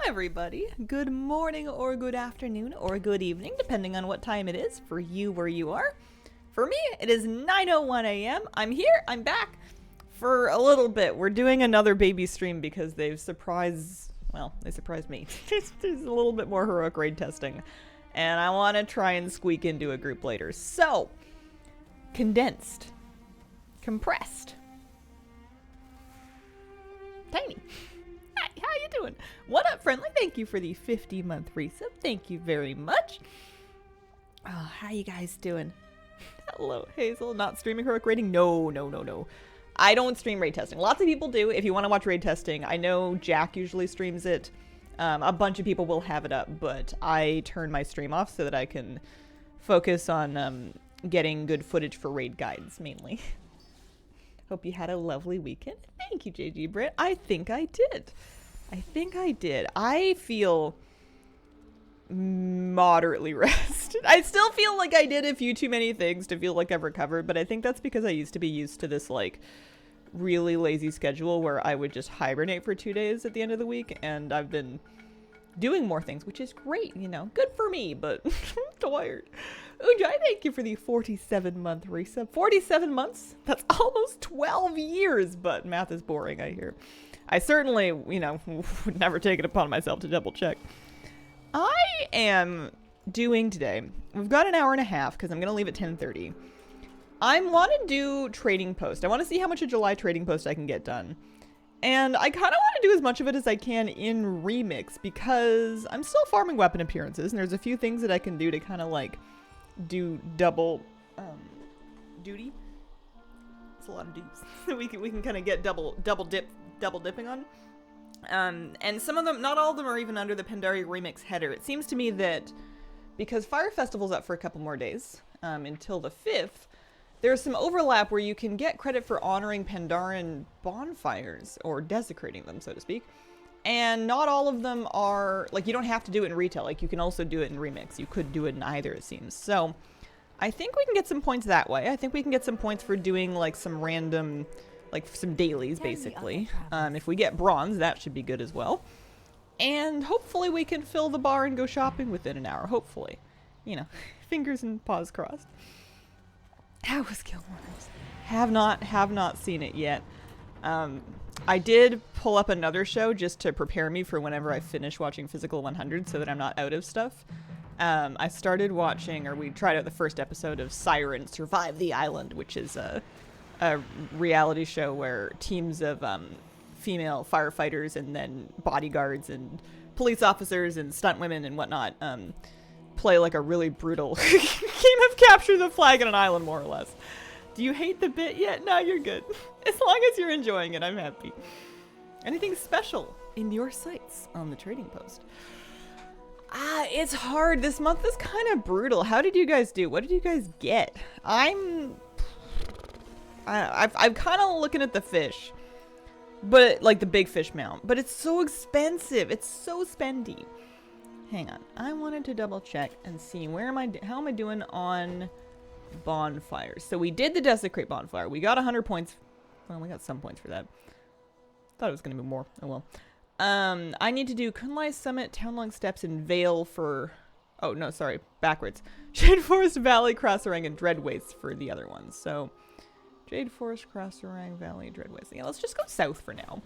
everybody. Good morning or good afternoon or good evening, depending on what time it is for you where you are. For me, it is 9:01 a.m. I'm here. I'm back for a little bit. We're doing another baby stream because they surprised me. There's a little bit more heroic raid testing, and I want to try and squeak into a group later. So, condensed, compressed, tiny. Hi, how you doing? What up, friendly? Thank you for the 50-month resub. Thank you very much. Oh, how you guys doing? Hello, Hazel. Not streaming heroic raiding? No. I don't stream raid testing. Lots of people do. If you want to watch raid testing, I know Jack usually streams it. A bunch of people will have it up, but I turn my stream off so that I can focus on getting good footage for raid guides, mainly. Hope you had a lovely weekend. Thank you, JG Britt. I think I did. I feel moderately rested. I still feel like I did a few too many things to feel like I've recovered, but I think that's because I used to be used to this like really lazy schedule where I would just hibernate for 2 days at the end of the week, and I've been doing more things, which is great, you know. Good for me, but I'm tired. Ujai, thank you for the 47-month resub. 47 months? That's almost 12 years, but math is boring, I hear. I certainly, you know, would never take it upon myself to double check. I am doing today, we've got an hour and a half because I'm going to leave at 10:30. I want to do trading post. I want to see how much of July trading post I can get done. And I kind of want to do as much of it as I can in Remix because I'm still farming weapon appearances, and there's a few things that I can do to kind of like do double duty. It's a lot of dudes. we can kind of get double dipping on. And some of them, not all of them, are even under the Pandaria Remix header. It seems to me that because Fire Festival's up for a couple more days until the 5th, there's some overlap where you can get credit for honoring Pandaren bonfires, or desecrating them, so to speak. And not all of them are, like, you don't have to do it in retail. Like, you can also do it in Remix. You could do it in either, it seems. So, I think we can get some points that way. I think we can get some points for doing, like, some random, like, some dailies, basically. If we get bronze, that should be good as well. And hopefully we can fill the bar and go shopping within an hour. Hopefully. You know, fingers and paws crossed. How was Guild Wars? Have not seen it yet. I did pull up another show just to prepare me for whenever I finish watching Physical 100 so that I'm not out of stuff. I started watching, or we tried out the first episode of Siren Survive the Island, which is a reality show where teams of female firefighters and then bodyguards and police officers and stunt women and whatnot play like a really brutal game of capture the flag on an island, more or less. Do you hate the bit yet? No, you're good. As long as you're enjoying it, I'm happy. Anything special in your sights on the trading post? It's hard. This month is kind of brutal. How did you guys do? What did you guys get? I'm kind of looking at the fish, but like the big fish mount, but it's so expensive. It's so spendy. Hang on. I wanted to double check and see how am I doing on bonfires. So we did the Desecrate bonfire. We got 100 points. Well, we got some points for that. Thought it was going to be more. Oh well. I need to do Kunlai Summit, Townlong Steps, and Vale for... Oh, no, sorry. Backwards. Jade Forest, Valley, Crossarang, and Dreadwaste for the other ones. So, Jade Forest, Crossarang, Valley, Dreadwaste. Yeah, let's just go south for now.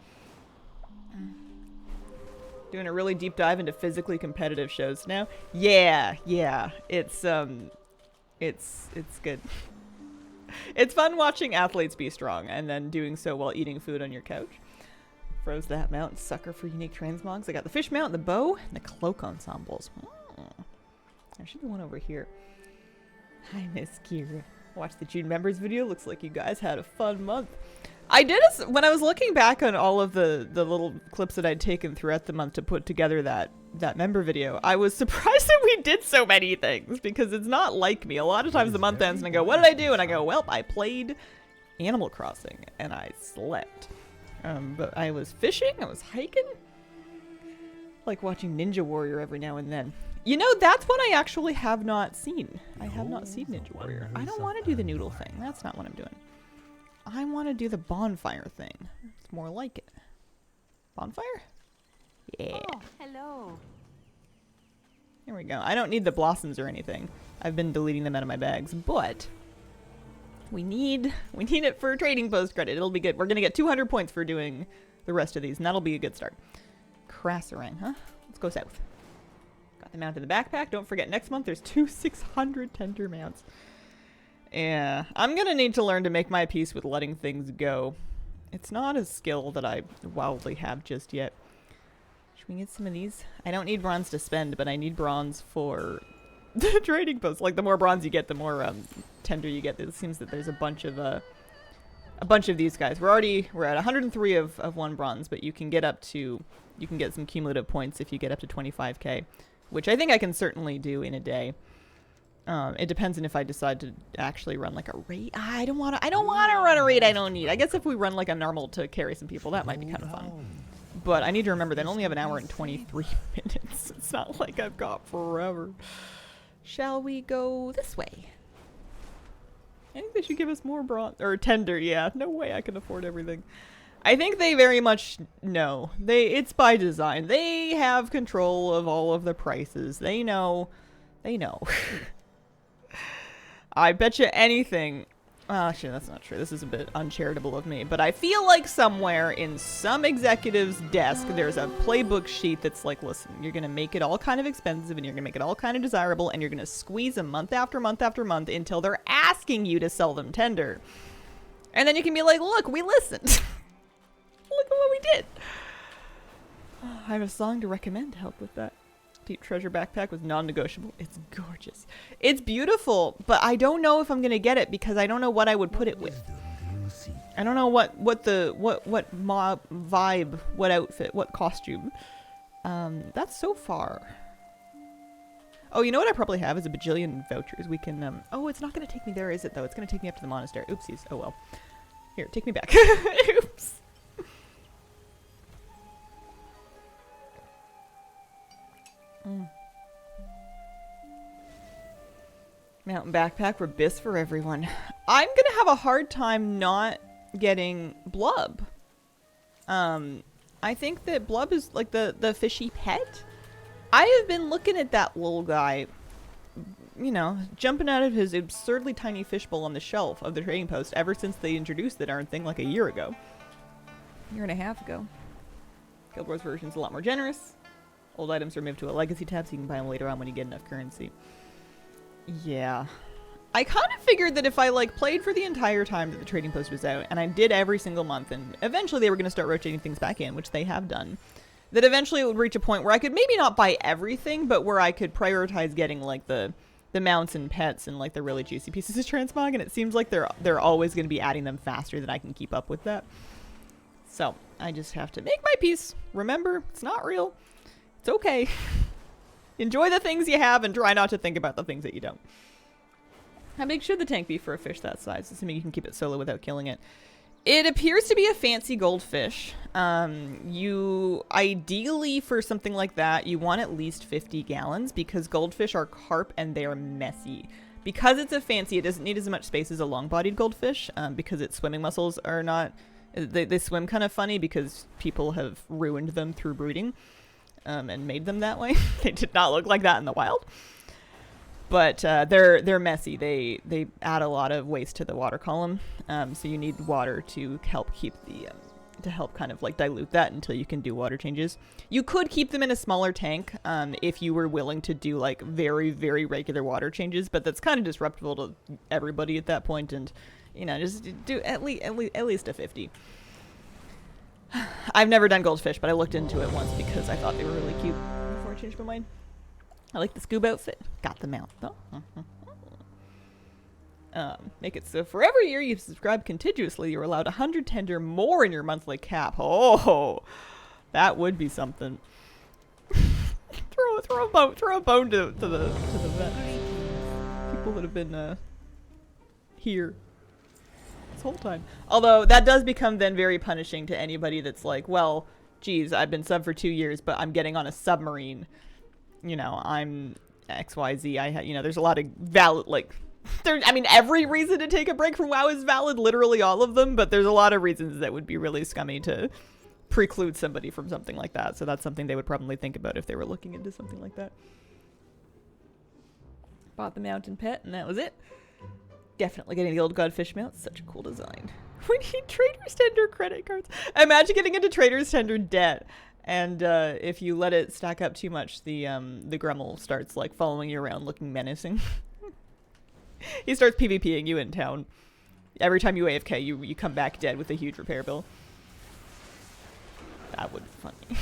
Doing a really deep dive into physically competitive shows now. Yeah. It's good. It's fun watching athletes be strong and then doing so while eating food on your couch. Froze that mount. Sucker for unique transmogs. I got the fish mount, the bow, and the cloak ensembles. There should be one over here. Hi, Miss Kira. Watch the June members video. Looks like you guys had a fun month. I did, when I was looking back on all of the little clips that I'd taken throughout the month to put together that member video, I was surprised that we did so many things, because it's not like me. A lot of times the month ends and I go, what did I do? And I go, well, I played Animal Crossing and I slept. But I was fishing, I was hiking, like watching Ninja Warrior every now and then. You know, that's one I actually have not seen. I have not seen Ninja Warrior. I don't want to do the noodle thing. That's not what I'm doing. I want to do the bonfire thing. It's more like it. Bonfire? Yeah. Oh, hello. Here we go. I don't need the blossoms or anything. I've been deleting them out of my bags, but we need it for trading post credit. It'll be good. We're gonna get 200 points for doing the rest of these, and that'll be a good start. Crasserang, huh? Let's go south. Got the mount in the backpack. Don't forget, next month there's 2 600 tender mounts. Yeah, I'm gonna need to learn to make my peace with letting things go. It's not a skill that I wildly have just yet. Should we get some of these? I don't need bronze to spend, but I need bronze for the trading post. Like, the more bronze you get, the more tender you get. It seems that there's a bunch of these guys. We're at 103 of 1 bronze, but you can get some cumulative points if you get up to 25k, which I think I can certainly do in a day. It depends on if I decide to actually run like a raid. I don't want to run a raid I don't need. I guess if we run like a normal to carry some people, that might be kind of fun. But I need to remember that I only have an hour and 23 minutes. It's not like I've got forever. Shall we go this way? I think they should give us more bronze or tender. Yeah, no way I can afford everything. I think they very much know. It's by design. They have control of all of the prices. They know. I bet you anything. Shit, that's not true. This is a bit uncharitable of me. But I feel like somewhere in some executive's desk, there's a playbook sheet that's like, listen, you're going to make it all kind of expensive and you're going to make it all kind of desirable and you're going to squeeze them month after month after month until they're asking you to sell them tender. And then you can be like, look, we listened. Look at what we did. I have a song to recommend to help with that. Deep Treasure backpack was non-negotiable. It's gorgeous. It's beautiful, but I don't know if I'm gonna get it because I don't know what I would put it with. I don't know what mob vibe, what outfit, what costume. That's so far. Oh, you know what I probably have is a bajillion vouchers. We can oh, it's not gonna take me there, is it though? It's gonna take me up to the monastery. Oopsies. Oh well. Here, take me back. Oops. Mountain backpack for Biss for everyone. I'm gonna have a hard time not getting Blub. I think that Blub is like the fishy pet. I have been looking at that little guy, you know, jumping out of his absurdly tiny fishbowl on the shelf of the trading post ever since they introduced the darn thing like a year ago. A year and a half ago. Guild Wars version's a lot more generous. Old items are moved to a legacy tab so you can buy them later on when you get enough currency. Yeah. I kind of figured that if I like played for the entire time that the trading post was out and I did every single month and eventually they were going to start rotating things back in, which they have done, that eventually it would reach a point where I could maybe not buy everything, but where I could prioritize getting like the mounts and pets and like the really juicy pieces of transmog, and it seems like they're always going to be adding them faster than I can keep up with that. So I just have to make my peace. Remember, it's not real. It's okay. Enjoy the things you have and try not to think about the things that you don't. How big should the tank be for a fish that size, assuming you can keep it solo without killing it? It appears to be a fancy goldfish. You ideally for something like that, you want at least 50 gallons because goldfish are carp and they are messy. Because it's a fancy, it doesn't need as much space as a long-bodied goldfish because its swimming muscles are not... They swim kind of funny because people have ruined them through breeding. And made them that way. They did not look like that in the wild. But they're messy. They add a lot of waste to the water column. So you need water to help keep the to help kind of like dilute that until you can do water changes. You could keep them in a smaller tank if you were willing to do like very, very regular water changes, but that's kind of disruptive to everybody at that point. And you know, just do at least a 50. I've never done goldfish, but I looked into it once because I thought they were really cute before I changed my mind. I like the scuba outfit. Got the mount though. Make it so for every year you subscribe contiguously, you're allowed 100 tender more in your monthly cap. Oh, that would be something. throw a bone to the vet. People that have been here this whole time. Although that does become then very punishing to anybody that's like, well, geez, I've been sub for 2 years, but I'm getting on a submarine. You know, I'm XYZ. You know, there's a lot of valid, like, I mean, every reason to take a break from WoW is valid, literally all of them, but there's a lot of reasons that would be really scummy to preclude somebody from something like that. So that's something they would probably think about if they were looking into something like that. Bought the mountain pet, and that was it. Definitely getting the old Godfish mount. Such a cool design. We need Trader's Tender credit cards. Imagine getting into Trader's Tender debt, and if you let it stack up too much, the Gremmel starts like following you around, looking menacing. He starts PvPing you in town. Every time you AFK, you come back dead with a huge repair bill. That would be funny.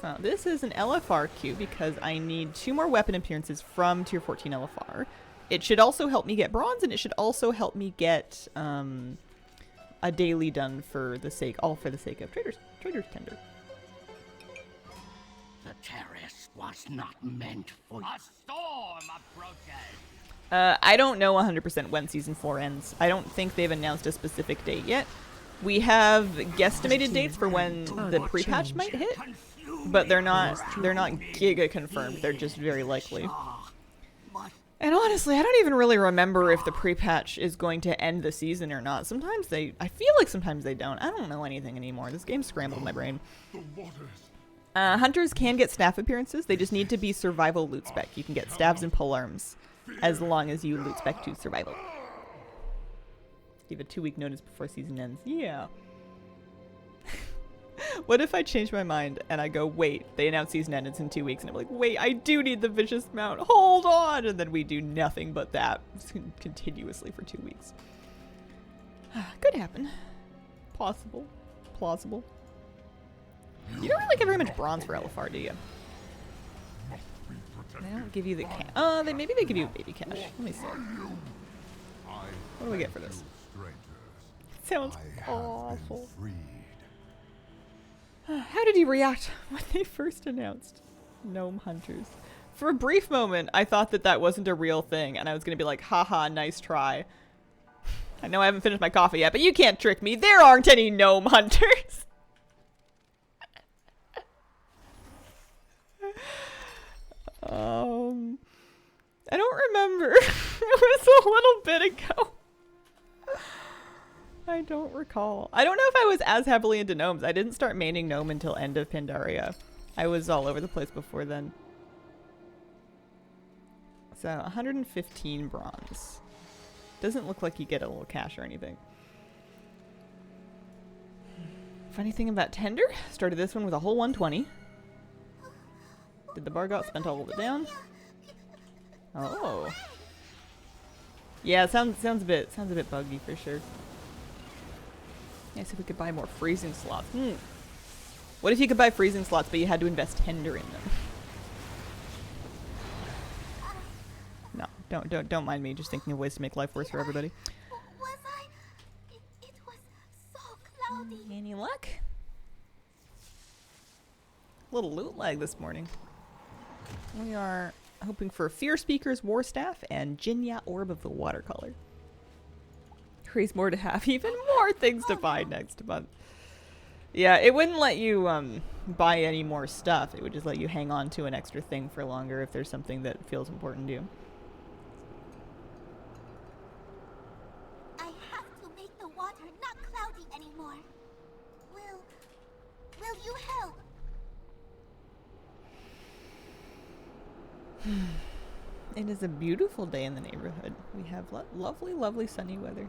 So this is an LFR queue because I need 2 more weapon appearances from tier 14 LFR. It should also help me get bronze, and it should also help me get a daily done for the sake of Trader's Tender. The terrace was not meant for a storm approaches. I don't know 100% when Season 4 ends. I don't think they've announced a specific date yet. We have guesstimated dates for when the pre-patch might hit, but they're not giga confirmed. They're just very likely. And honestly, I don't even really remember if the pre-patch is going to end the season or not. I feel like sometimes they don't. I don't know anything anymore. This game scrambled my brain. Hunters can get staff appearances. They just need to be survival loot spec. You can get staves and polearms as long as you loot spec to survival. Give a 2-week notice before season ends. Yeah. What if I change my mind and I go, wait, they announced season ends in 2 weeks, and I'm like, wait, I do need the vicious mount. Hold on. And then we do nothing but that continuously for 2 weeks. Could happen. Possible. Plausible. You don't really get very much bronze for LFR, do you? They don't give you the cash. Maybe they give you baby cash. Let me see. What do we get for this? Sounds awful. How did you react when they first announced Gnome Hunters? For a brief moment, I thought that wasn't a real thing, and I was going to be like, haha, nice try. I know I haven't finished my coffee yet, but you can't trick me. There aren't any Gnome Hunters. I don't remember. It was a little bit ago. I don't recall. I don't know if I was as heavily into gnomes. I didn't start maining gnome until end of Pandaria. I was all over the place before then. So 115 bronze. Doesn't look like you get a little cash or anything. Funny thing about Tender, started this one with a whole 120. Did the Bargot spent all of it down? Oh. Yeah, it sounds a bit buggy for sure. Nice if we could buy more freezing slots. What if you could buy freezing slots but you had to invest Tender in them? No, don't mind me just thinking of ways to make life worse for everybody. Was I? It was so cloudy. Any luck? Little loot lag this morning. We are hoping for Fear Speaker's War Staff and Jinya Orb of the Watercolor. Raise more to have even more things to buy next month. Yeah, it wouldn't let you buy any more stuff. It would just let you hang on to an extra thing for longer if there's something that feels important to you. I have to make the water not cloudy anymore. Will you help? It is a beautiful day in the neighborhood. We have lovely, lovely sunny weather.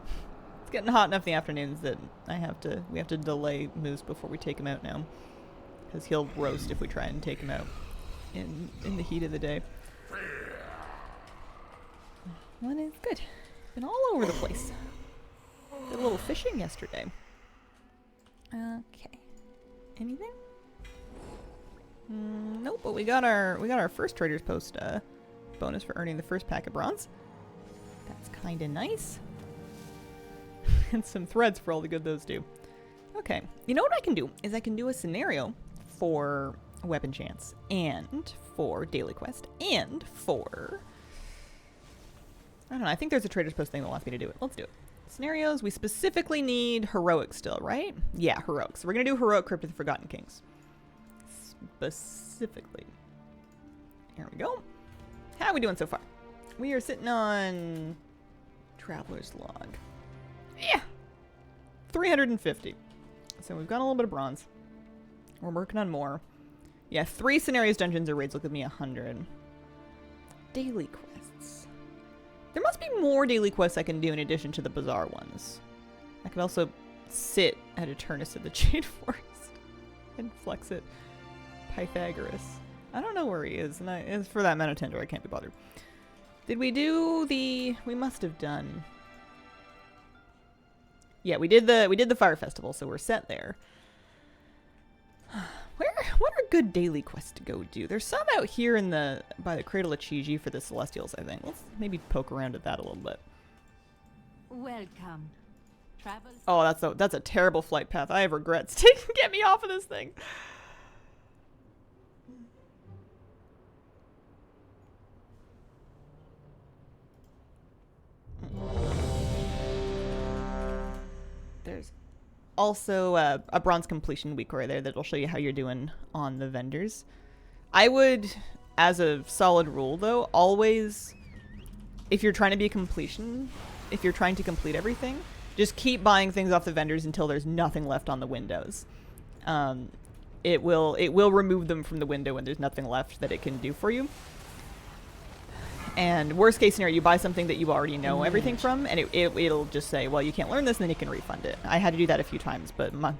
It's getting hot enough in the afternoons that we have to delay Moose before we take him out now, because he'll roast if we try and take him out in the heat of the day. Well, it's good. Been all over the place. Did a little fishing yesterday. Okay. Anything? Nope. But we got our first Trader's Post bonus for earning the first pack of bronze. That's kind of nice. And some threads for all the good those do. Okay. You know what I can do is I can do a scenario for weapon chance and for daily quest and for, I don't know. I think there's a Trader's Post thing that wants me to do it. Let's do it. Scenarios. We specifically need heroic still, right? Yeah, heroic. So we're gonna do heroic Crypt of the Forgotten Kings. Specifically. Here we go. How are we doing so far? We are sitting on Traveler's log. Yeah. 350. So we've got a little bit of bronze. We're working on more. Yeah, 3 scenarios, dungeons, or raids will give me 100. Daily quests. There must be more daily quests I can do in addition to the bazaar ones. I could also sit at Eternus of the Jade Forest and flex it. Pythagoras. I don't know where he is, and as for that amount of tender, I can't be bothered. Did we do the... We must have done... Yeah, we did the fire festival, so we're set there. What are good daily quests to go do? There's some out here in the by the Cradle of Chiji for the Celestials, I think. Let's maybe poke around at that a little bit. Welcome. Travel. Oh, that's a terrible flight path. I have regrets. Get me off of this thing. There's also a bronze completion week right there that'll show you how you're doing on the vendors. I would, as a solid rule though, always, if you're trying to be a completion, if you're trying to complete everything, just keep buying things off the vendors until there's nothing left on the windows. It will remove them from the window when there's nothing left that it can do for you. And worst case scenario, you buy something that you already know everything from, and it'll just say, well, you can't learn this, and then you can refund it. I had to do that a few times, but my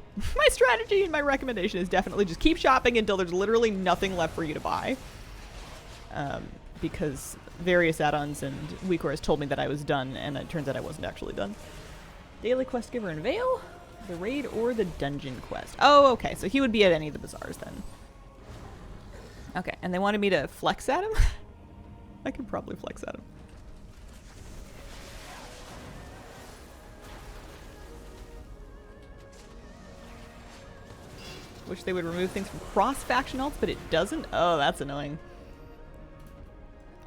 strategy and my recommendation is definitely just keep shopping until there's literally nothing left for you to buy. Because various add-ons and WeakCore has told me that I was done, and it turns out I wasn't actually done. Daily quest giver and Vale, the raid, or the dungeon quest. Oh, okay, so he would be at any of the bazaars then. Okay, and they wanted me to flex at him? I could probably flex at him. Wish they would remove things from cross-faction alts, but it doesn't? Oh, that's annoying.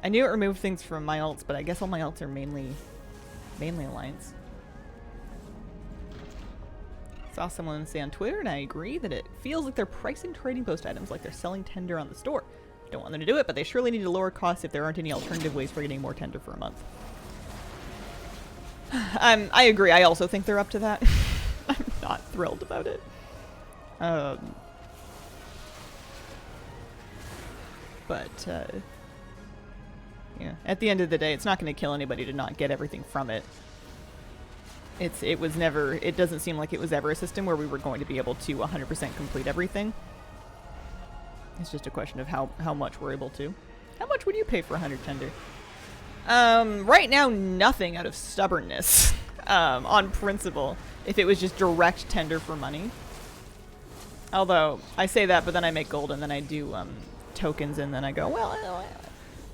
I knew it removed things from my alts, but I guess all my alts are mainly Alliance. Saw someone say on Twitter, and I agree, that it feels like they're pricing trading post items like they're selling tender on the store. Don't want them to do it, but they surely need to lower costs if there aren't any alternative ways for getting more tender for a month. I agree. I also think they're up to that. I'm not thrilled about it. Yeah, at the end of the day, it's not going to kill anybody to not get everything from it. It doesn't seem like it was ever a system where we were going to be able to 100% complete everything. It's just a question of how much we're able to. How much would you pay for 100 tender? Right now, nothing out of stubbornness. On principle. If it was just direct tender for money. Although, I say that, but then I make gold, and then I do tokens, and then I go, well...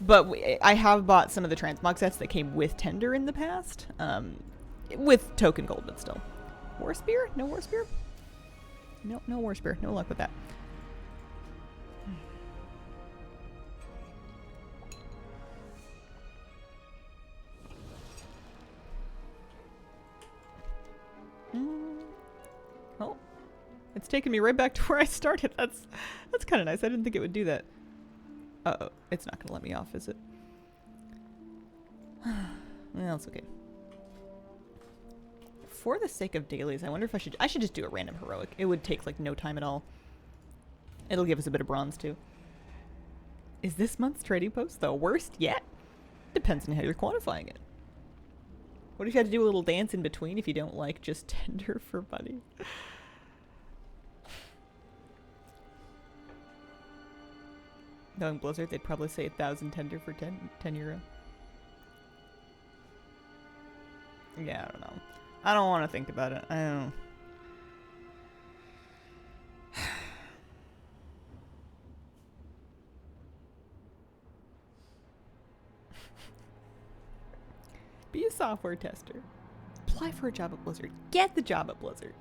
But I have bought some of the transmog sets that came with tender in the past. With token gold, but still. War Spear? No War Spear? No War Spear. No luck with that. Oh, it's taken me right back to where I started. That's kind of nice. I didn't think it would do that. Uh-oh, it's not gonna let me off, is it? Well, it's okay. For the sake of dailies, I wonder if I should just do a random heroic. It would take like no time at all. It'll give us a bit of bronze too. Is this month's trading post the worst yet? Depends on how you're quantifying it. What if you had to do a little dance in between if you don't like just tender for money? Knowing Blizzard, they'd probably say 1,000 tender for 10 euro. Yeah, I don't know. I don't want to think about it. I don't know. Be a software tester. Apply for a job at Blizzard. Get the job at Blizzard.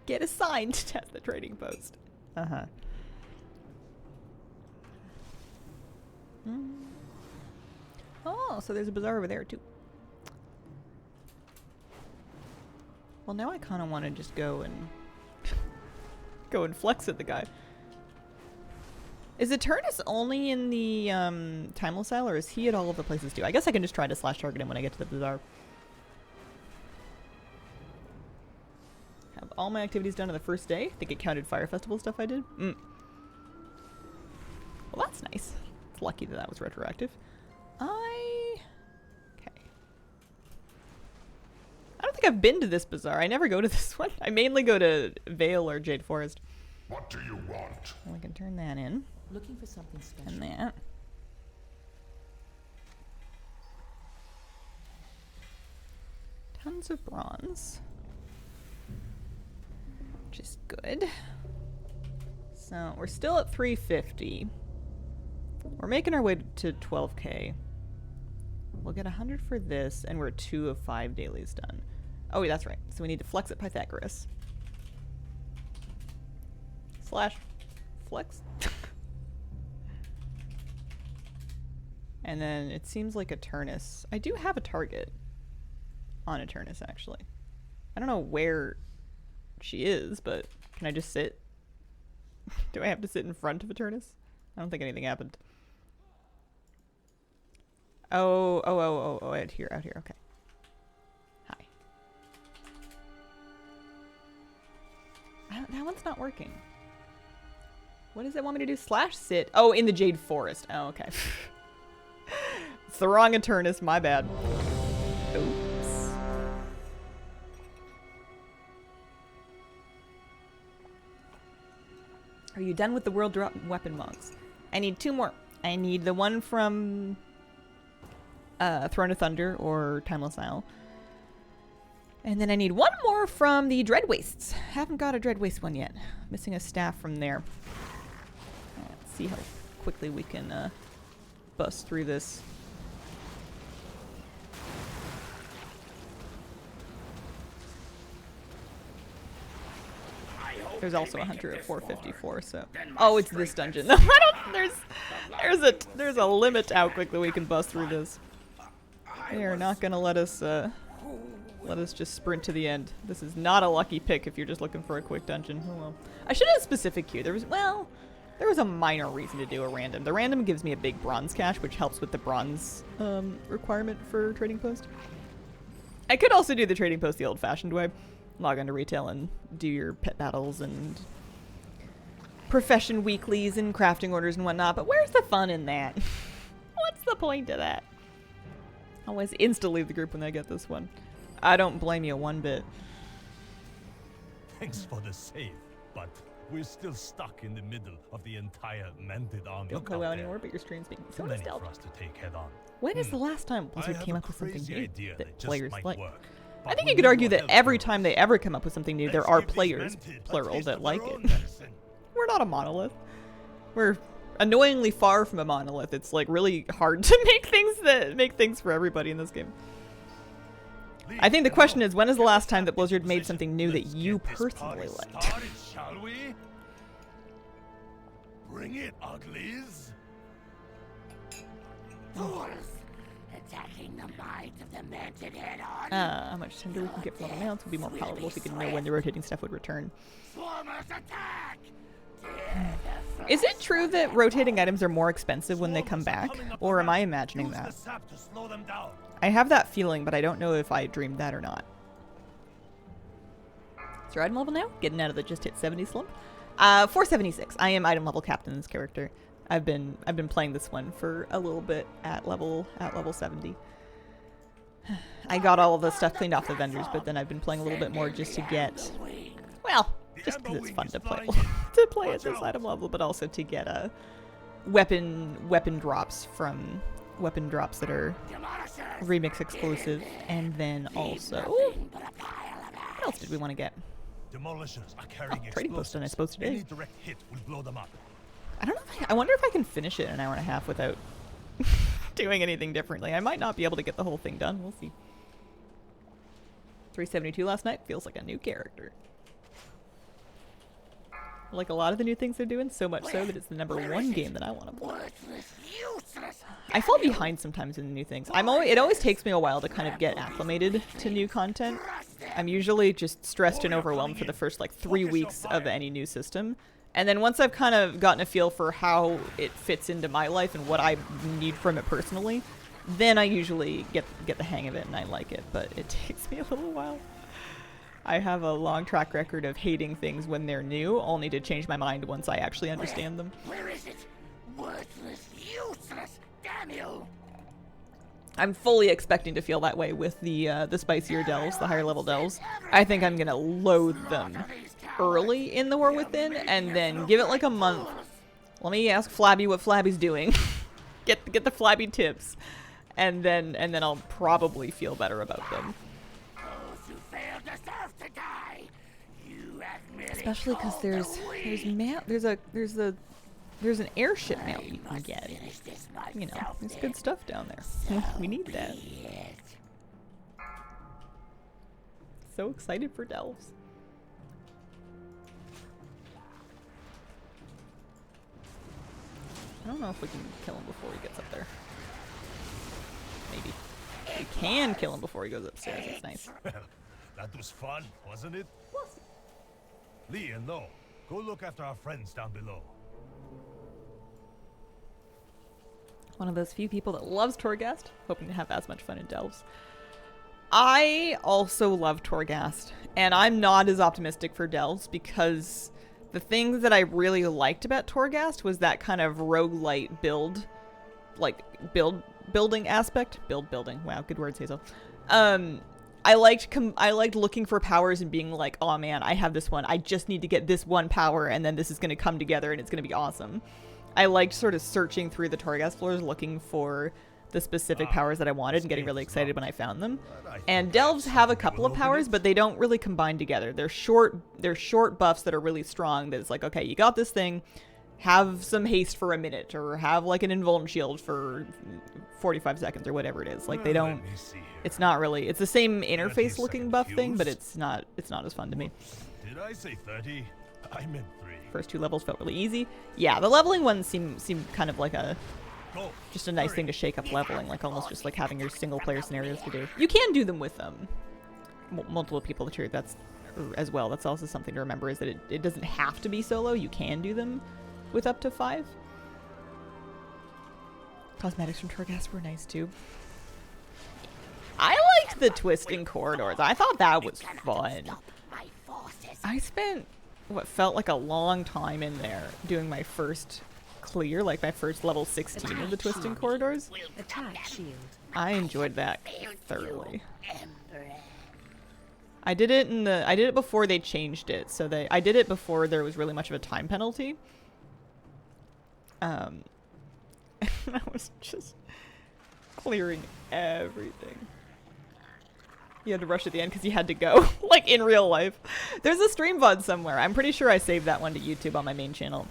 Get assigned to test the trading post. Uh-huh. Oh, so there's a bazaar over there too. Well, now I kind of want to just go and flex at the guy. Is Eternus only in the Timeless Isle, or is he at all of the places too? I guess I can just try to slash target him when I get to the bazaar. Have all my activities done on the first day. I think it counted Fire Festival stuff I did. Well, that's nice. It's lucky that that was retroactive. Okay. I don't think I've been to this bazaar. I never go to this one. I mainly go to Vale or Jade Forest. What do you want? And we can turn that in. Looking for something special. And that. Tons of bronze. Which is good. So we're still at 350. We're making our way to 12k. We'll get 100 for this, and we're 2 of 5 dailies done. Oh, yeah, that's right. So we need to flex at Pythagoras. Slash flex. And then it seems like Eternus. I do have a target on Eternus, actually. I don't know where she is, but can I just sit? Do I have to sit in front of Eternus? I don't think anything happened. Oh, out here, okay. Hi. That one's not working. What does it want me to do? Slash sit. Oh, in the Jade Forest. Oh, okay. It's the wrong Eternus, my bad. Oops. Are you done with the world drop weapon monks? I need 2 more. I need the one from Throne of Thunder or Timeless Isle. And then I need 1 more from the Dread Wastes. Haven't got a Dread Waste one yet. Missing a staff from there. Let's see how quickly we can bust through this. There's also a hunter at 454, so. Oh, it's this dungeon. I don't. There's a limit to how quickly we can bust through this. They are not gonna let us just sprint to the end. This is not a lucky pick if you're just looking for a quick dungeon. Oh well. I should have a specific queue. There was a minor reason to do a random. The random gives me a big bronze cache, which helps with the bronze requirement for trading post. I could also do the trading post the old-fashioned way. Log on to retail and do your pet battles and profession weeklies and crafting orders and whatnot, but where's the fun in that? What's the point of that? Always instantly leave the group when they get this one. I don't blame you one bit. Thanks for the save, but we're still stuck in the middle of the entire Mended army. Don't go out anymore, but your stream's being so Too many nostalgic. for us to take head on. When is the last time Blizzard I came have up a with something crazy new idea that just players might like? work, I but think you we could need argue your that help every first. time they ever come up with something new, there Let's are give these players, Mended a plural, taste that of like their it. own medicine. We're not a monolith. We're annoyingly far from a monolith. It's like really hard to make things for everybody in this game. I think the question is, when is the last time that Blizzard made something new that you personally liked? Started, shall we? Bring it, uglies. Fools! Attacking the might of the Mended head on. How much tender we can get for level mounts would be more palatable if we could know when the rotating stuff would return. Swarmers attack! Is it true that rotating items are more expensive when they come back? Or am I imagining Use that? the sap to slow them down. I have that feeling, but I don't know if I dreamed that or not. So item level now? Getting out of the just hit 70 slump. 476. I am item level captain in this character. I've been playing this one for a little bit at level 70. I got all of the stuff cleaned off the vendors, but then I've been playing a little bit more just to get, well, just because it's fun to play to play at this item level, but also to get weapon drops from weapon drops that are remix exclusive, and then also what else did we want to get? Demolishers are carrying trading post done, I suppose, today. Any direct hit will blow them up. I don't know if I wonder if I can finish it in an hour and a half without doing anything differently. I might not be able to get the whole thing done. We'll see. 372 last night feels like a new character. Like a lot of the new things they're doing, so much so that it's the #1 game that I want to play. Worthless, useless. I fall behind sometimes in the new things. It always takes me a while to kind of get acclimated to new content. I'm usually just stressed and overwhelmed for the first like 3 weeks of any new system. And then once I've kind of gotten a feel for how it fits into my life and what I need from it personally, then I usually get the hang of it and I like it, but it takes me a little while. I have a long track record of hating things when they're new, only to change my mind once I actually understand them. Where is it? Worthless, useless, damn you! I'm fully expecting to feel that way with the spicier delves, the higher level delves. I think I'm gonna loathe them early in the War Within, and then give it like a month. Let me ask Flabby what Flabby's doing. get the Flabby tips, and then I'll probably feel better about them. Those who fail deserve to die. You have merely Especially because called there's the there's an airship mount you can get. finish this You know, myself there's then. good stuff down there. We need that. Be it. So excited for delves. I don't know if we can kill him before he gets up there. Maybe. We can kill him before he goes upstairs. That's nice. Well, that was fun, wasn't it? Lee and Lo, go look after our friends down below. One of those few people that loves Torghast, hoping to have as much fun in delves. I also love Torghast, and I'm not as optimistic for delves because the thing that I really liked about Torghast was that kind of roguelite build, like building aspect. Building. Wow, good words, Hazel. I liked looking for powers and being like, oh man, I have this one. I just need to get this one power, and then this is going to come together, and it's going to be awesome. I liked sort of searching through the Torghast floors, looking for the specific powers that I wanted and getting really excited when I found them. And delves have a couple of powers, but they don't really combine together. They're short buffs that are really strong. That it's like, okay, you got this thing, have some haste for a minute, or have like an invuln shield for 45 seconds or whatever it is. Like they don't. It's not really. It's the same interface looking buff thing, but it's not as fun to me. Did I say 30? I meant 3. First 2 levels felt really easy. Yeah, the leveling ones seem kind of like just a nice thing to shake up leveling, like almost just like having your single player scenarios to do. You can do them with multiple people too. That's as well. That's also something to remember, is that it doesn't have to be solo. You can do them with up to 5. Cosmetics from Torghast were nice too. I liked the twisting corridors. I thought that was fun. My forces. I spent what felt like a long time in there doing my first clear, like my first level 16 of the twisting corridors. Attack shield. I enjoyed that thoroughly. Emperor. I did it before they changed it, so I did it before there was really much of a time penalty. I was just clearing everything. You had to rush at the end because you had to go, like in real life. There's a stream VOD somewhere. I'm pretty sure I saved that one to YouTube on my main channel.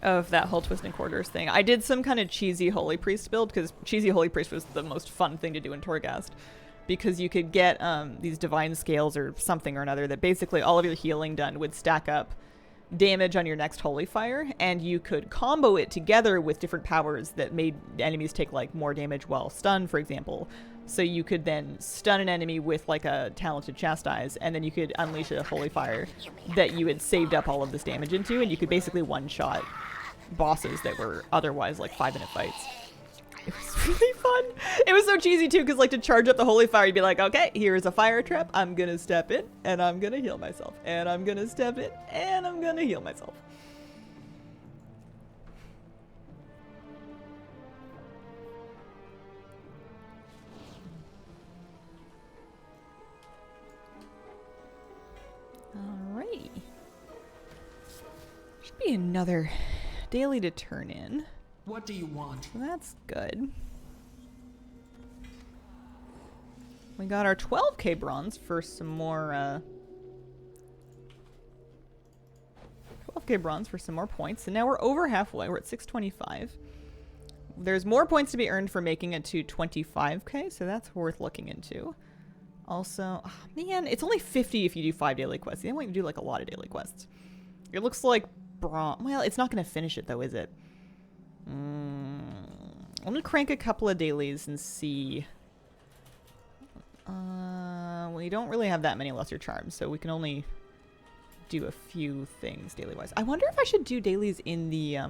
Of that whole twisting corridors thing. I did some kind of cheesy Holy Priest build, because cheesy Holy Priest was the most fun thing to do in Torghast. Because you could get these divine scales or something or another that basically all of your healing done would stack up damage on your next Holy Fire, and you could combo it together with different powers that made enemies take like more damage while stunned, for example. So you could then stun an enemy with like a talented Chastise, and then you could unleash a Holy Fire that you had saved up all of this damage into, and you could basically one-shot bosses that were otherwise like 5-minute fights. It was really fun. It was so cheesy too, because like to charge up the Holy Fire, you'd be like, okay, here's a fire trap. I'm gonna step in, and I'm gonna heal myself. And I'm gonna step in, and I'm gonna heal myself. Alright. Should be another daily to turn in. What do you want? So that's good. We got our 12k bronze for some more 12k bronze for some more points, and now we're over halfway. We're at 625. There's more points to be earned for making it to 25k, so that's worth looking into. Also, oh man, it's only 50 if you do 5 daily quests. You don't want to do like a lot of daily quests. It looks like bronze. Well, it's not going to finish it though, is it? I'm gonna crank a couple of dailies and see. We don't really have that many lesser charms, so we can only do a few things daily wise. I wonder if I should do dailies in the I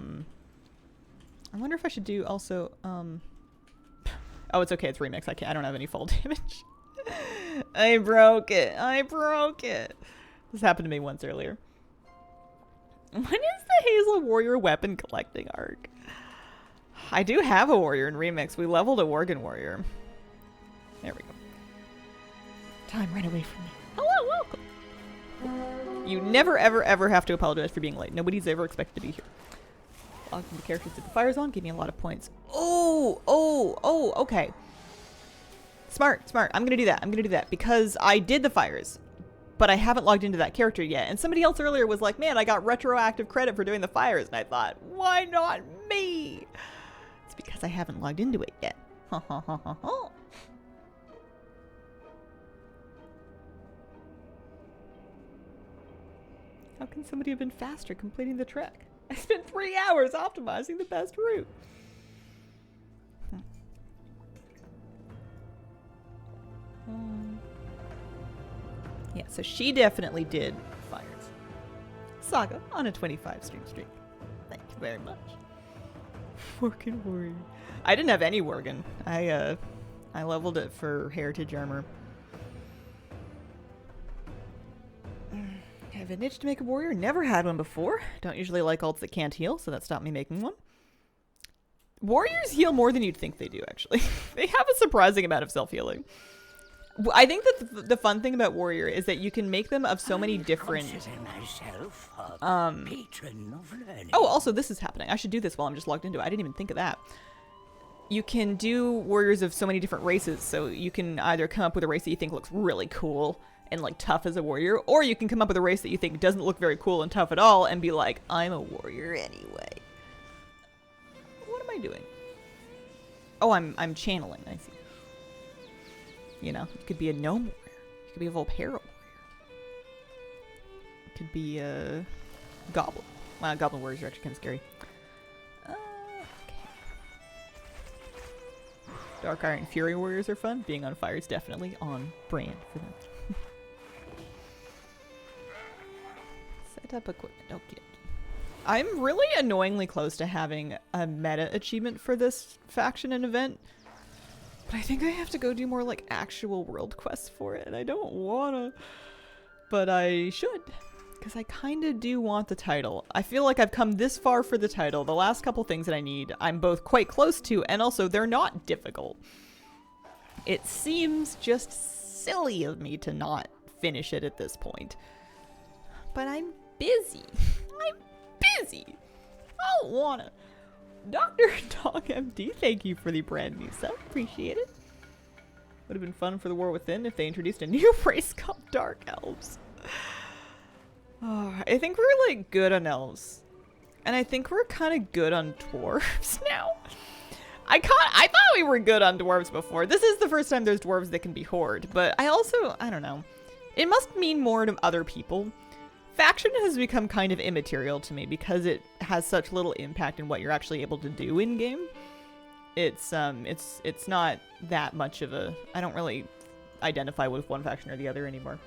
wonder if I should do also oh, it's okay, it's remix. I don't have any fall damage. I broke it. I broke it. This happened to me once earlier. When is the Hazel Warrior weapon collecting arc? I do have a warrior in Remix. We leveled a Worgen warrior. There we go. Time ran away from me. Hello, welcome. You never, ever, ever have to apologize for being late. Nobody's ever expected to be here. Logged into characters with the fires on, give me a lot of points. Oh, okay. Smart. I'm gonna do that because I did the fires, but I haven't logged into that character yet. And somebody else earlier was like, man, I got retroactive credit for doing the fires. And I thought, why not me? It's because I haven't logged into it yet. Ha ha ha ha ha. How can somebody have been faster completing the trek? I spent 3 hours optimizing the best route. Yeah, so she definitely did fires. Saga on a 25 stream streak. Thank you very much. Worgen warrior. I didn't have any Worgen. I leveled it for heritage armor. I have an itch to make a warrior. Never had one before. Don't usually like alts that can't heal, so that stopped me making one. Warriors heal more than you'd think they do, actually. They have a surprising amount of self-healing. I think that the fun thing about warrior is that you can make them of so many different... patron of learning. Oh, also this is happening. I should do this while I'm just logged into it. I didn't even think of that. You can do warriors of so many different races, so you can either come up with a race that you think looks really cool and like tough as a warrior, or you can come up with a race that you think doesn't look very cool and tough at all and be like, I'm a warrior anyway. What am I doing? Oh, I'm channeling. I see. You know, it could be a gnome warrior. It could be a Volpera warrior. It could be a goblin. Well, goblin warriors are actually kind of scary. Okay. Dark Iron Fury warriors are fun. Being on fire is definitely on brand for them. Set up equipment. Okay. I'm really annoyingly close to having a meta achievement for this faction and event. But I think I have to go do more like actual world quests for it, and I don't wanna. But I should, because I kinda do want the title. I feel like I've come this far for the title. The last couple things that I need, I'm both quite close to, and also they're not difficult. It seems just silly of me to not finish it at this point. But I'm busy. I'm busy. I don't wanna. Dr. Dog MD, thank you for the brand new sub. Appreciate it. Would have been fun for the War Within if they introduced a new race called Dark Elves. Oh, I think we're like good on elves. And I think we're kind of good on dwarves now. I thought we were good on dwarves before. This is the first time there's dwarves that can be horde. But I don't know. It must mean more to other people. Faction has become kind of immaterial to me because it has such little impact in what you're actually able to do in game. It's not that much of a... I don't really identify with one faction or the other anymore.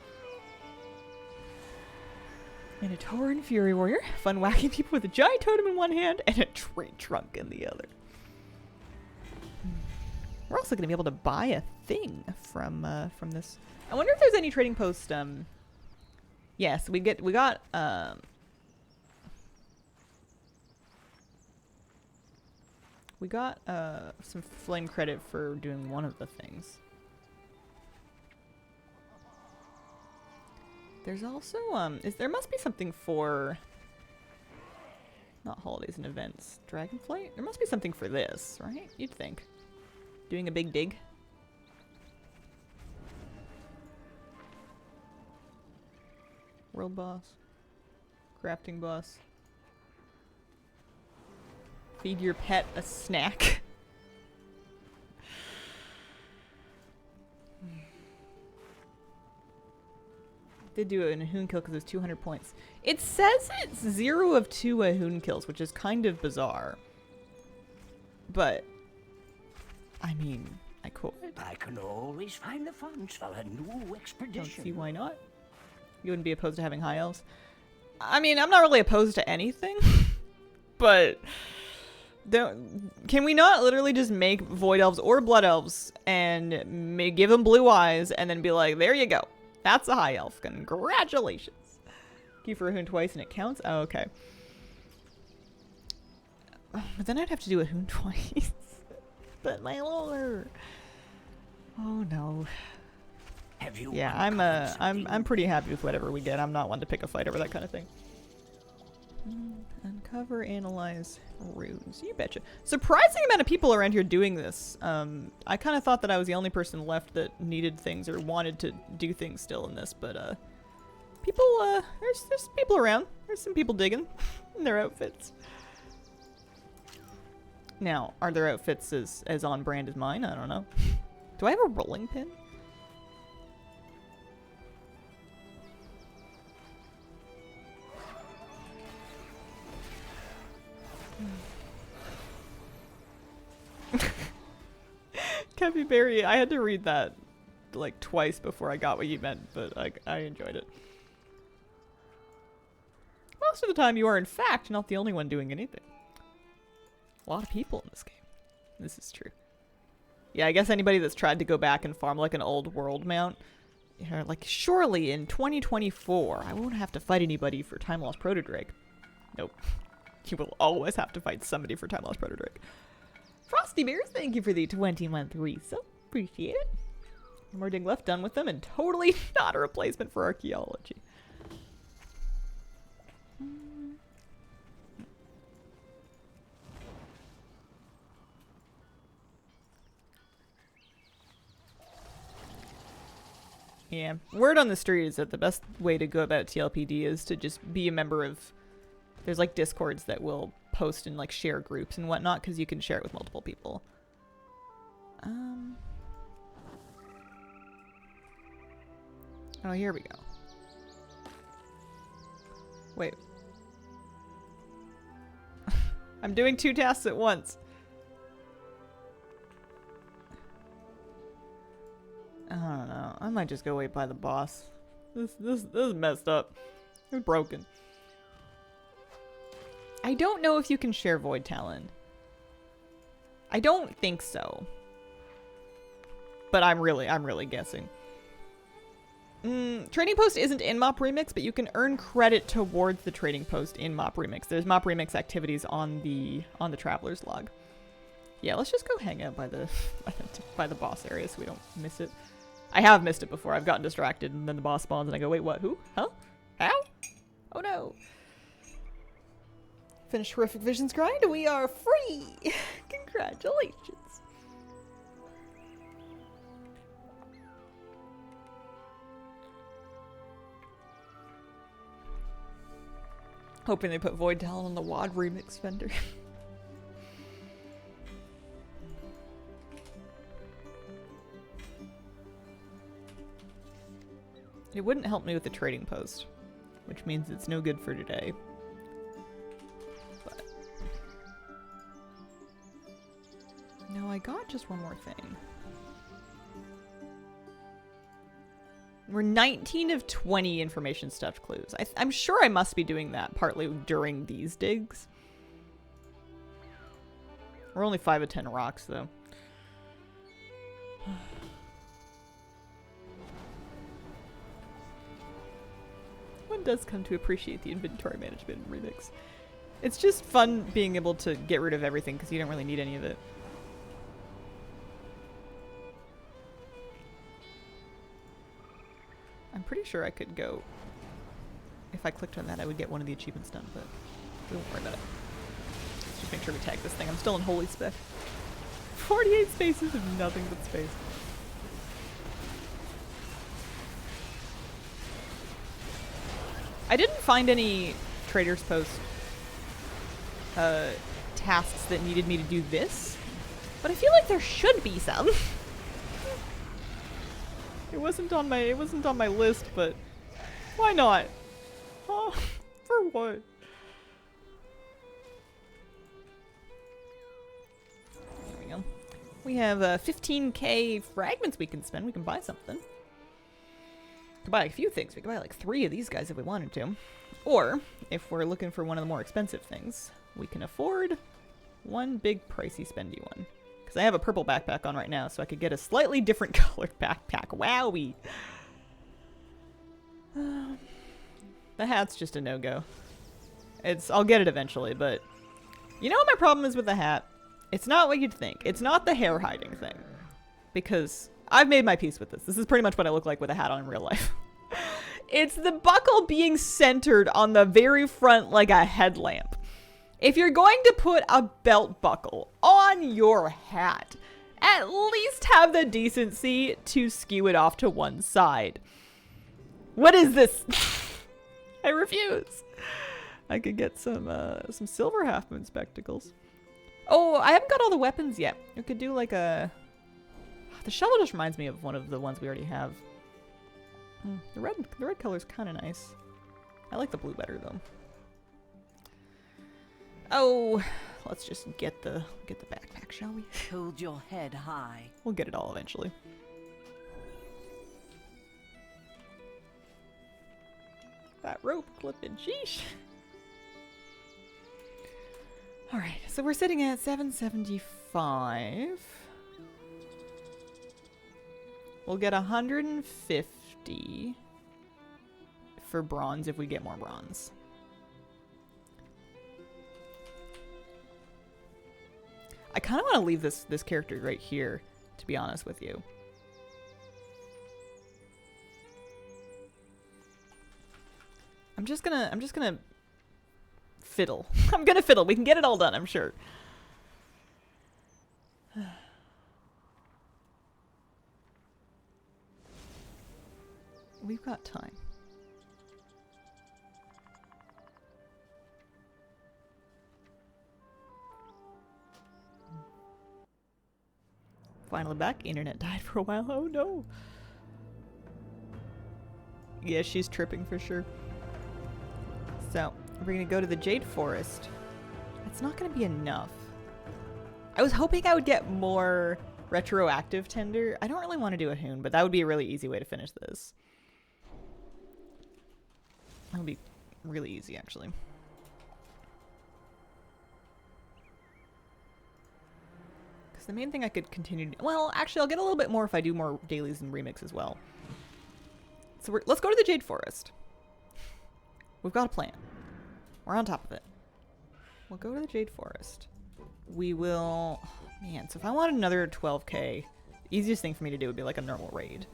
Minotaur and Fury Warrior. Fun whacking people with a giant totem in one hand and a tree trunk in the other. We're also going to be able to buy a thing from this. I wonder if there's any trading post... Yes, we got some flame credit for doing one of the things. There's also there must be something for not holidays and events. Dragonflight? There must be something for this, right? You'd think. Doing a big dig. World boss. Crafting boss. Feed your pet a snack. Did do it in a hoon kill because it's 200 points. It says it's 0 of 2 hoon kills, which is kind of bizarre. But, I mean, I could. I can always find the funds for a new expedition. Don't see why not. You wouldn't be opposed to having high elves? I mean, I'm not really opposed to anything. But Can we not literally just make void elves or blood elves and give them blue eyes and then be like, there you go. That's a high elf. Congratulations. You for a hoon twice and it counts? Oh, okay. But then I'd have to do a hoon twice. But my lord. Oh no. Have you Yeah, I'm pretty happy with whatever we get. I'm not one to pick a fight over that kind of thing. Uncover, analyze runes. You betcha. Surprising amount of people around here doing this. I kind of thought that I was the only person left that needed things or wanted to do things still in this, but people, there's people around. There's some people digging in their outfits. Now, are their outfits as on brand as mine? I don't know. Do I have a rolling pin? Capyberry, I had to read that like twice before I got what you meant, but I enjoyed it. Most of the time you are in fact not the only one doing anything. A lot of people in this game. This is true. Yeah, I guess anybody that's tried to go back and farm like an old world mount, you know, like surely in 2024 I won't have to fight anybody for Time Lost Protodrake. Nope. You will always have to fight somebody for Time Lost Protodrake. Frosty Bears, thank you for the 20-month resub. Appreciate it. One more dig left, done with them, and totally not a replacement for archaeology. Yeah. Word on the street is that the best way to go about TLPD is to just be a member of... There's like Discords that will post and like share groups and whatnot because you can share it with multiple people. Oh, here we go. Wait. I'm doing 2 tasks at once. I don't know. I might just go wait by the boss. This is messed up. It's broken. I don't know if you can share Void Talon. I don't think so. But I'm really guessing. Trading Post isn't in Mop Remix, but you can earn credit towards the Trading Post in Mop Remix. There's Mop Remix activities on the Traveler's Log. Yeah, let's just go hang out by the by the boss area so we don't miss it. I have missed it before. I've gotten distracted and then the boss spawns and I go, wait, what? Who? Huh? How? Oh no. Finished Horrific Visions grind. We are free. Congratulations. Hoping they put Void Talon on the WoD remix vendor. It wouldn't help me with the trading post, which means it's no good for today. But no, I got just one more thing. We're 19 of 20 information stuffed clues. I'm sure I must be doing that partly during these digs. We're only 5 of 10 rocks, though. One does come to appreciate the inventory management in Remix. It's just fun being able to get rid of everything because you don't really need any of it. I'm pretty sure I could go... If I clicked on that, I would get one of the achievements done, but we won't worry about it. Just make sure we tag this thing. I'm still in Holy Spec. 48 spaces of nothing but space. I didn't find any Trader's Post tasks that needed me to do this, but I feel like there should be some. It wasn't on my list, but why not? Oh, for what? There we go. We have 15k fragments we can spend. We can buy something. We can buy a few things. We can buy like 3 of these guys if we wanted to. Or, if we're looking for one of the more expensive things, we can afford one big pricey spendy one. Because I have a purple backpack on right now, so I could get a slightly different colored backpack. Wowie! The hat's just a no-go. I'll get it eventually, but... You know what my problem is with the hat? It's not what you'd think. It's not the hair hiding thing. Because I've made my peace with this. This is pretty much what I look like with a hat on in real life. It's the buckle being centered on the very front like a headlamp. If you're going to put a belt buckle on your hat, at least have the decency to skew it off to one side. What is this? I refuse. I could get some silver half moon spectacles. Oh, I haven't got all the weapons yet. We could do like a... The shovel just reminds me of one of the ones we already have. The red color's kind of nice. I like the blue better though. Oh, let's just get the backpack, shall we? Hold your head high. We'll get it all eventually. That rope clipping, sheesh. All right, so we're sitting at 775. We'll get 150 for bronze if we get more bronze. I kind of want to leave this character right here, to be honest with you. I'm just gonna fiddle. I'm gonna fiddle. We can get it all done, I'm sure. We've got time. Finally back. Internet died for a while. Oh no. Yeah, she's tripping for sure. So, we're gonna go to the Jade Forest. It's not gonna be enough. I was hoping I would get more retroactive tender. I don't really want to do a Hoon, but that would be a really easy way to finish this. That would be really easy, actually. Because the main thing I could continue... Well, actually, I'll get a little bit more if I do more dailies and remix as well. So let's go to the Jade Forest. We've got a plan. We're on top of it. We'll go to the Jade Forest. We will... Oh, man, so if I wanted another 12k, the easiest thing for me to do would be like a normal raid.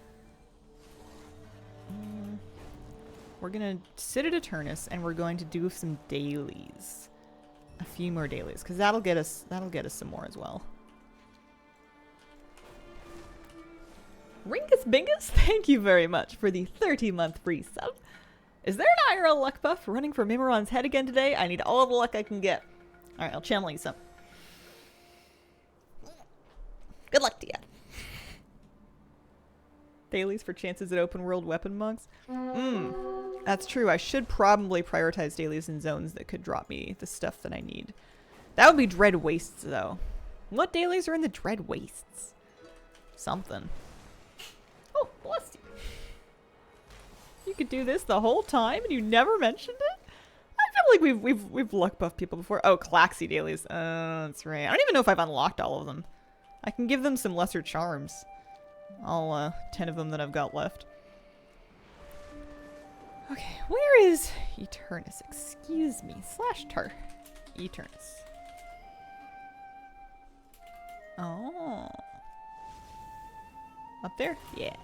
We're gonna sit at Eternus and we're going to do some dailies. A few more dailies, because that'll get us some more as well. Ringus Bingus, thank you very much for the 30-month free sub. Is there an IRL luck buff running for Mimiron's head again today? I need all the luck I can get. Alright, I'll channel you some. Good luck to you. Dailies for chances at open world weapon mugs? That's true. I should probably prioritize dailies in zones that could drop me the stuff that I need. That would be Dread Wastes, though. What dailies are in the Dread Wastes? Something. Oh, bless you. You could do this the whole time and you never mentioned it? I feel like we've luck buffed people before. Oh, Claxy dailies. That's right. I don't even know if I've unlocked all of them. I can give them some lesser charms. All 10 of them that I've got left. Okay, where is Eternus? Excuse me. /tar. Eternus. Oh. Up there? Yeah.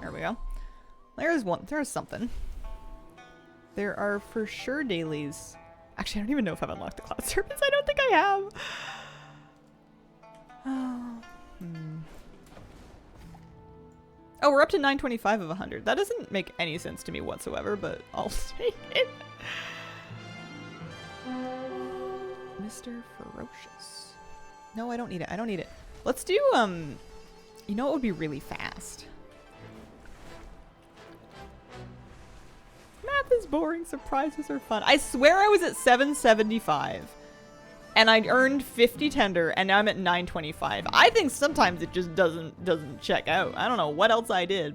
There we go. There's something. There are for sure dailies. Actually, I don't even know if I've unlocked the Cloud Serpents. I don't think I have. Oh, we're up to 925 of 100. That doesn't make any sense to me whatsoever, but I'll take it. Mr. Ferocious. No, I don't need it. I don't need it. Let's do, you know what would be really fast? Math is boring. Surprises are fun. I swear I was at 775 and I earned 50 tender and now I'm at 925. I think sometimes it just doesn't check out. I don't know what else I did.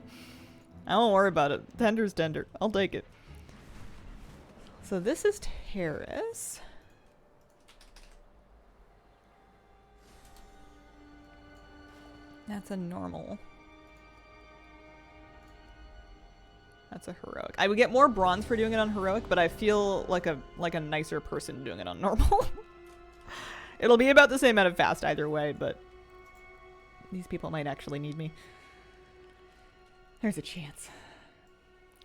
I don't worry about it. Tender's tender. I'll take it. So this is terrace. That's a normal. That's a heroic. I would get more bronze for doing it on heroic, but I feel like a nicer person doing it on normal. It'll be about the same amount of fast either way, but these people might actually need me. There's a chance.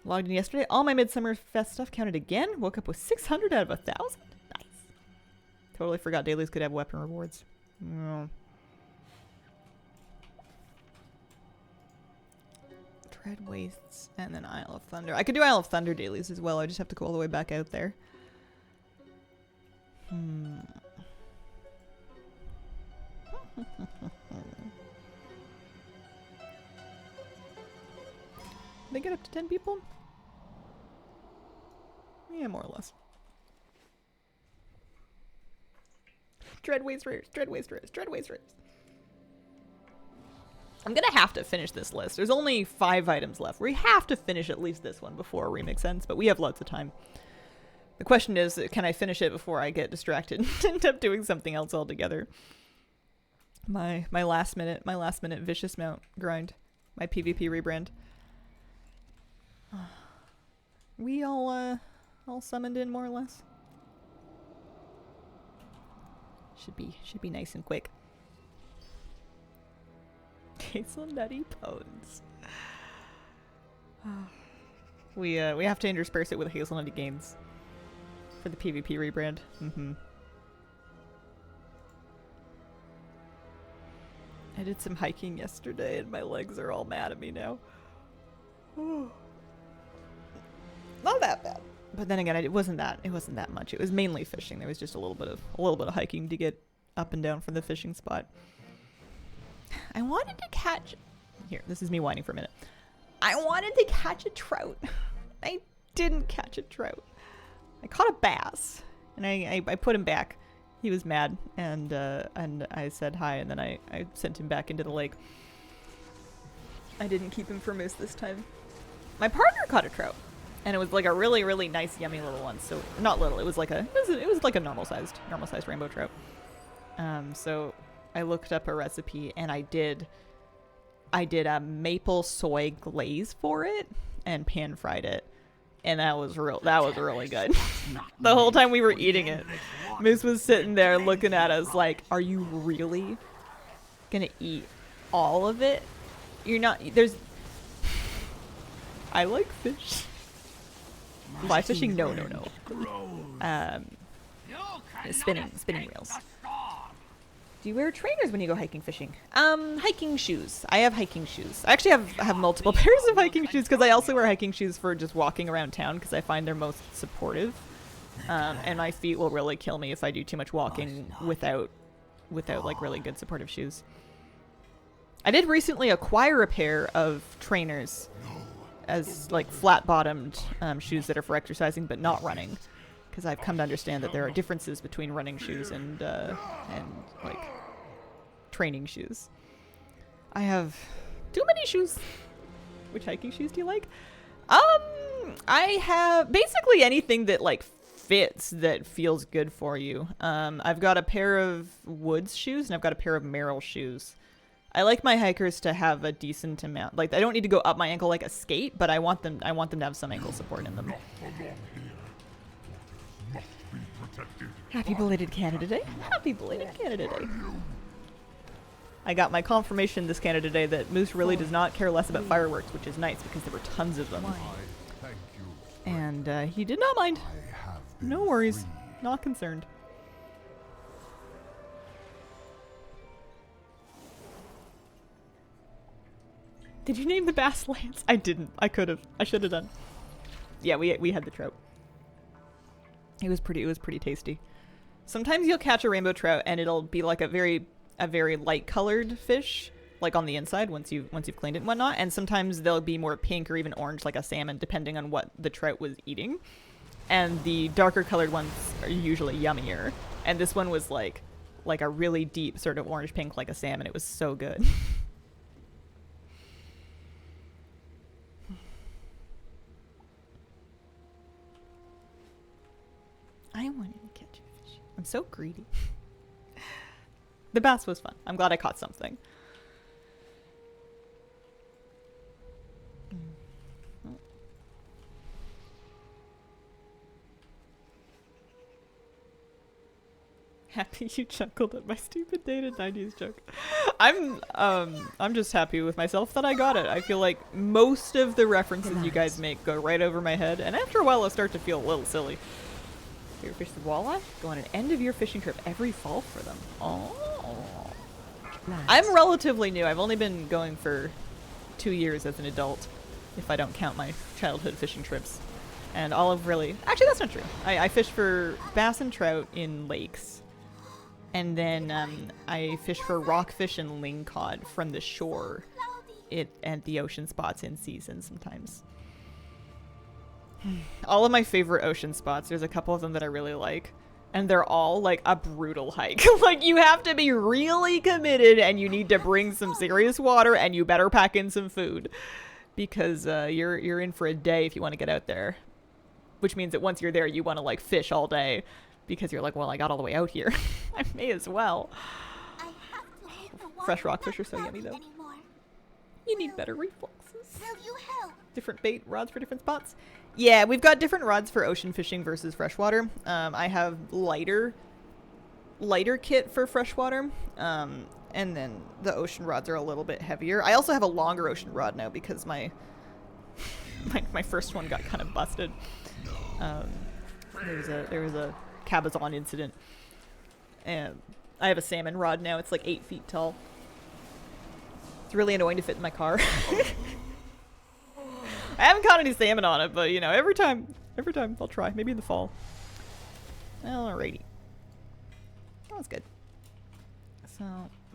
Logged in yesterday. All my Midsummer Fest stuff counted again. Woke up with 600 out of 1,000. Nice. Totally forgot dailies could have weapon rewards. Mm. Dread Wastes and then Isle of Thunder. I could do Isle of Thunder dailies as well. I just have to go all the way back out there. They get up to 10 people? Yeah, more or less. Dread Waste Rares, Dread Waste Rares, Dread Waste Rares. I'm gonna have to finish this list. There's only 5 items left. We have to finish at least this one before remix ends, but we have lots of time. The question is, can I finish it before I get distracted and end up doing something else altogether? My last minute vicious mount grind. My PvP rebrand. We all summoned in more or less. Should be nice and quick. Hazelnutty Pones. We have to intersperse it with hazelnutty gains for the PvP rebrand. I did some hiking yesterday and my legs are all mad at me now. Not that bad. But then again, it wasn't that much. It was mainly fishing. There was just a little bit of hiking to get up and down from the fishing spot. I wanted to catch... Here, this is me whining for a minute. I wanted to catch a trout. I didn't catch a trout. I caught a bass, and I put him back. He was mad, and I said hi, and then I sent him back into the lake. I didn't keep him for moose this time. My partner caught a trout, and it was like a really, really nice, yummy little one. So not little. It was like a normal sized rainbow trout. So I looked up a recipe and I did a maple soy glaze for it and pan fried it. And that was really good. The whole time we were eating it, Moose was sitting there looking at us like, are you really gonna eat all of it? You're not, I like fish. Fly fishing? No. Spinning reels. Do you wear trainers when you go hiking fishing? Hiking shoes. I have hiking shoes. I actually have multiple pairs of hiking shoes because I also wear hiking shoes for just walking around town because I find they're most supportive. And my feet will really kill me if I do too much walking without like really good supportive shoes. I did recently acquire a pair of trainers as like flat-bottomed shoes that are for exercising but not running, because I've come to understand that there are differences between running shoes and like training shoes. I have too many shoes. Which hiking shoes do you like? I have basically anything that like fits that feels good for you. I've got a pair of Woods shoes and I've got a pair of Merrell shoes. I like my hikers to have a decent amount. Like I don't need to go up my ankle like a skate, but I want them to have some ankle support in them. Happy belated Canada Day. Happy belated Canada Day. I got my confirmation this Canada Day that Moose really does not care less about fireworks, which is nice because there were tons of them. And he did not mind. No worries. Not concerned. Did you name the bass Lance? I didn't. I could have. I should have done. Yeah, we had the trout. It was pretty tasty. Sometimes you'll catch a rainbow trout and it'll be like a very light colored fish, like on the inside once you've cleaned it and whatnot. And sometimes they'll be more pink or even orange, like a salmon, depending on what the trout was eating. And the darker colored ones are usually yummier. And this one was like a really deep sort of orange pink, like a salmon. It was so good. I wanted to catch a fish. I'm so greedy. The bass was fun. I'm glad I caught something. Happy you chuckled at my stupid dated 90s joke. I'm just happy with myself that I got it. I feel like most of the references you guys make go right over my head, and after a while I start to feel a little silly. Favorite fish the walleye? Go on an end of your fishing trip every fall for them. Oh. I'm relatively new. I've only been going for 2 years as an adult, if I don't count my childhood fishing trips. And all of really... Actually, that's not true. I fished for bass and trout in lakes. And then I fish for rockfish and lingcod from the shore at the ocean spots in season sometimes. All of my favorite ocean spots, there's a couple of them that I really like. And they're all like a brutal hike. Like you have to be really committed and you need to bring some serious water and you better pack in some food. Because you're in for a day if you want to get out there. Which means that once you're there, you want to like fish all day. Because you're like, well, I got all the way out here. I may as well. I have to make the water Fresh rockfish not are so yummy, cloudy though. anymore. You need better reflexes. Will you help? Different bait rods for different spots. Yeah, we've got different rods for ocean fishing versus freshwater. I have lighter kit for freshwater. And then the ocean rods are a little bit heavier. I also have a longer ocean rod now because my first one got kind of busted. There was a cabezon incident, and I have a salmon rod now. It's like 8 feet tall. It's really annoying to fit in my car. I haven't caught any salmon on it, but you know, every time I'll try. Maybe in the fall. Alrighty, that was good. So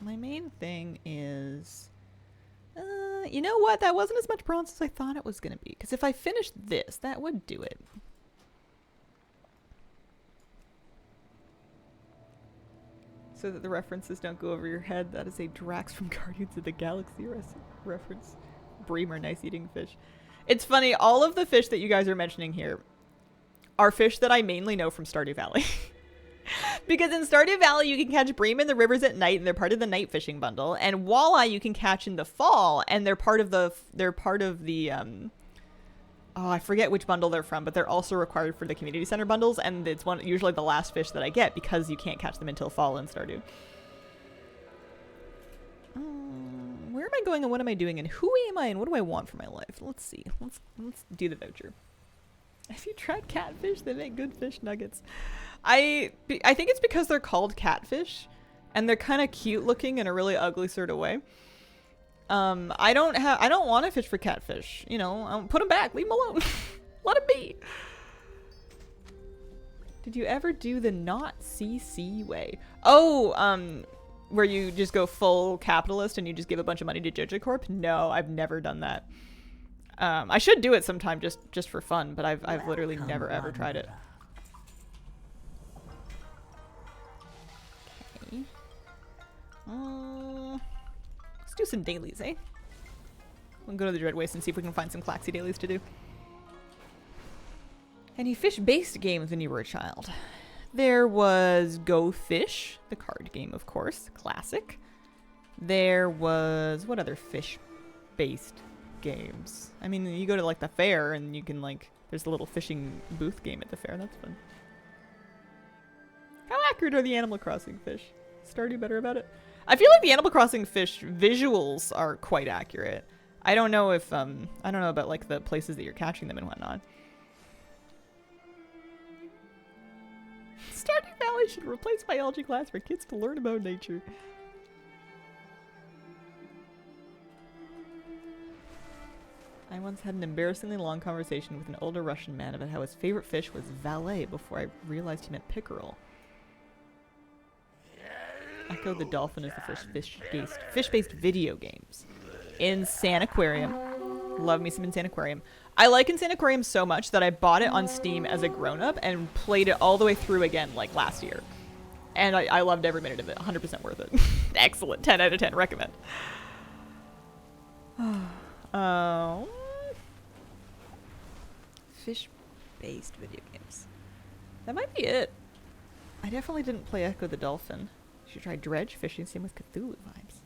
my main thing is, you know what? That wasn't as much bronze as I thought it was gonna be. Because if I finished this, that would do it. So that the references don't go over your head. That is a Drax from Guardians of the Galaxy reference. Bream are nice eating fish. It's funny, all of the fish that you guys are mentioning here are fish that I mainly know from Stardew Valley. Because in Stardew Valley, you can catch bream in the rivers at night, and they're part of the night fishing bundle. And walleye you can catch in the fall, and they're part of the oh, I forget which bundle they're from, but they're also required for the community center bundles, and it's usually the last fish that I get because you can't catch them until fall in Stardew. Where am I going and what am I doing and who am I and what do I want for my life? Let's see. Let's do the voucher. If you tried catfish, they make good fish nuggets. I think it's because they're called catfish, and they're kind of cute looking in a really ugly sort of way. I don't want to fish for catfish. You know, put them back. Leave them alone. Let them be. Did you ever do the not CC way? Oh, where you just go full capitalist and you just give a bunch of money to JoJo Corp? No, I've never done that. I should do it sometime just for fun, but I've literally never ever tried it. Okay. Let's do some dailies, eh? We'll go to the Dread Waste and see if we can find some Claxy dailies to do. Any fish-based games when you were a child? There was Go Fish, the card game, of course. Classic. There was... what other fish-based games? I mean, you go to, like, the fair and you can, like... there's a little fishing booth game at the fair. That's fun. How accurate are the Animal Crossing fish? Stardew better about it? I feel like the Animal Crossing fish visuals are quite accurate. I don't know if, I don't know about, like, the places that you're catching them and whatnot. Stardew Valley should replace biology class for kids to learn about nature. I once had an embarrassingly long conversation with an older Russian man about how his favorite fish was valet before I realized he meant pickerel. Echo the Dolphin is the first fish-based video games. Insane Aquarium. Love me some Insane Aquarium. I like Insane Aquarium so much that I bought it on Steam as a grown-up and played it all the way through again, like, last year. And I loved every minute of it. 100% worth it. Excellent. 10 out of 10. Recommend. Fish-based video games. That might be it. I definitely didn't play Echo the Dolphin. Should try dredge fishing, same with Cthulhu vibes.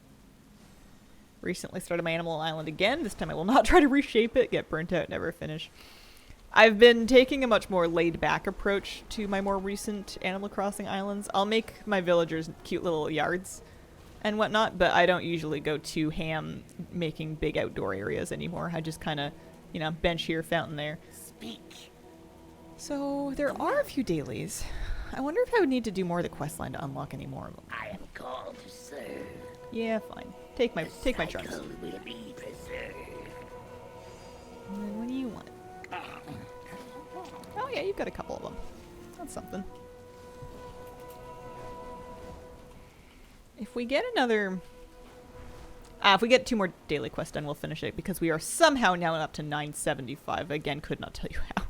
Recently started my Animal Island again. This time I will not try to reshape it, get burnt out, never finish. I've been taking a much more laid-back approach to my more recent Animal Crossing islands. I'll make my villagers cute little yards and whatnot, but I don't usually go too ham making big outdoor areas anymore. I just kind of, you know, bench here, fountain there. Speak. So there are a few dailies. I wonder if I would need to do more of the quest line to unlock any more of them. I am called to serve. Yeah, fine. Take my charms. Cycle will be preserved. And then what do you want? Oh yeah, you've got a couple of them. That's something. If we get another... if we get 2 more daily quests done, we'll finish it, because we are somehow now up to 975. Again, could not tell you how.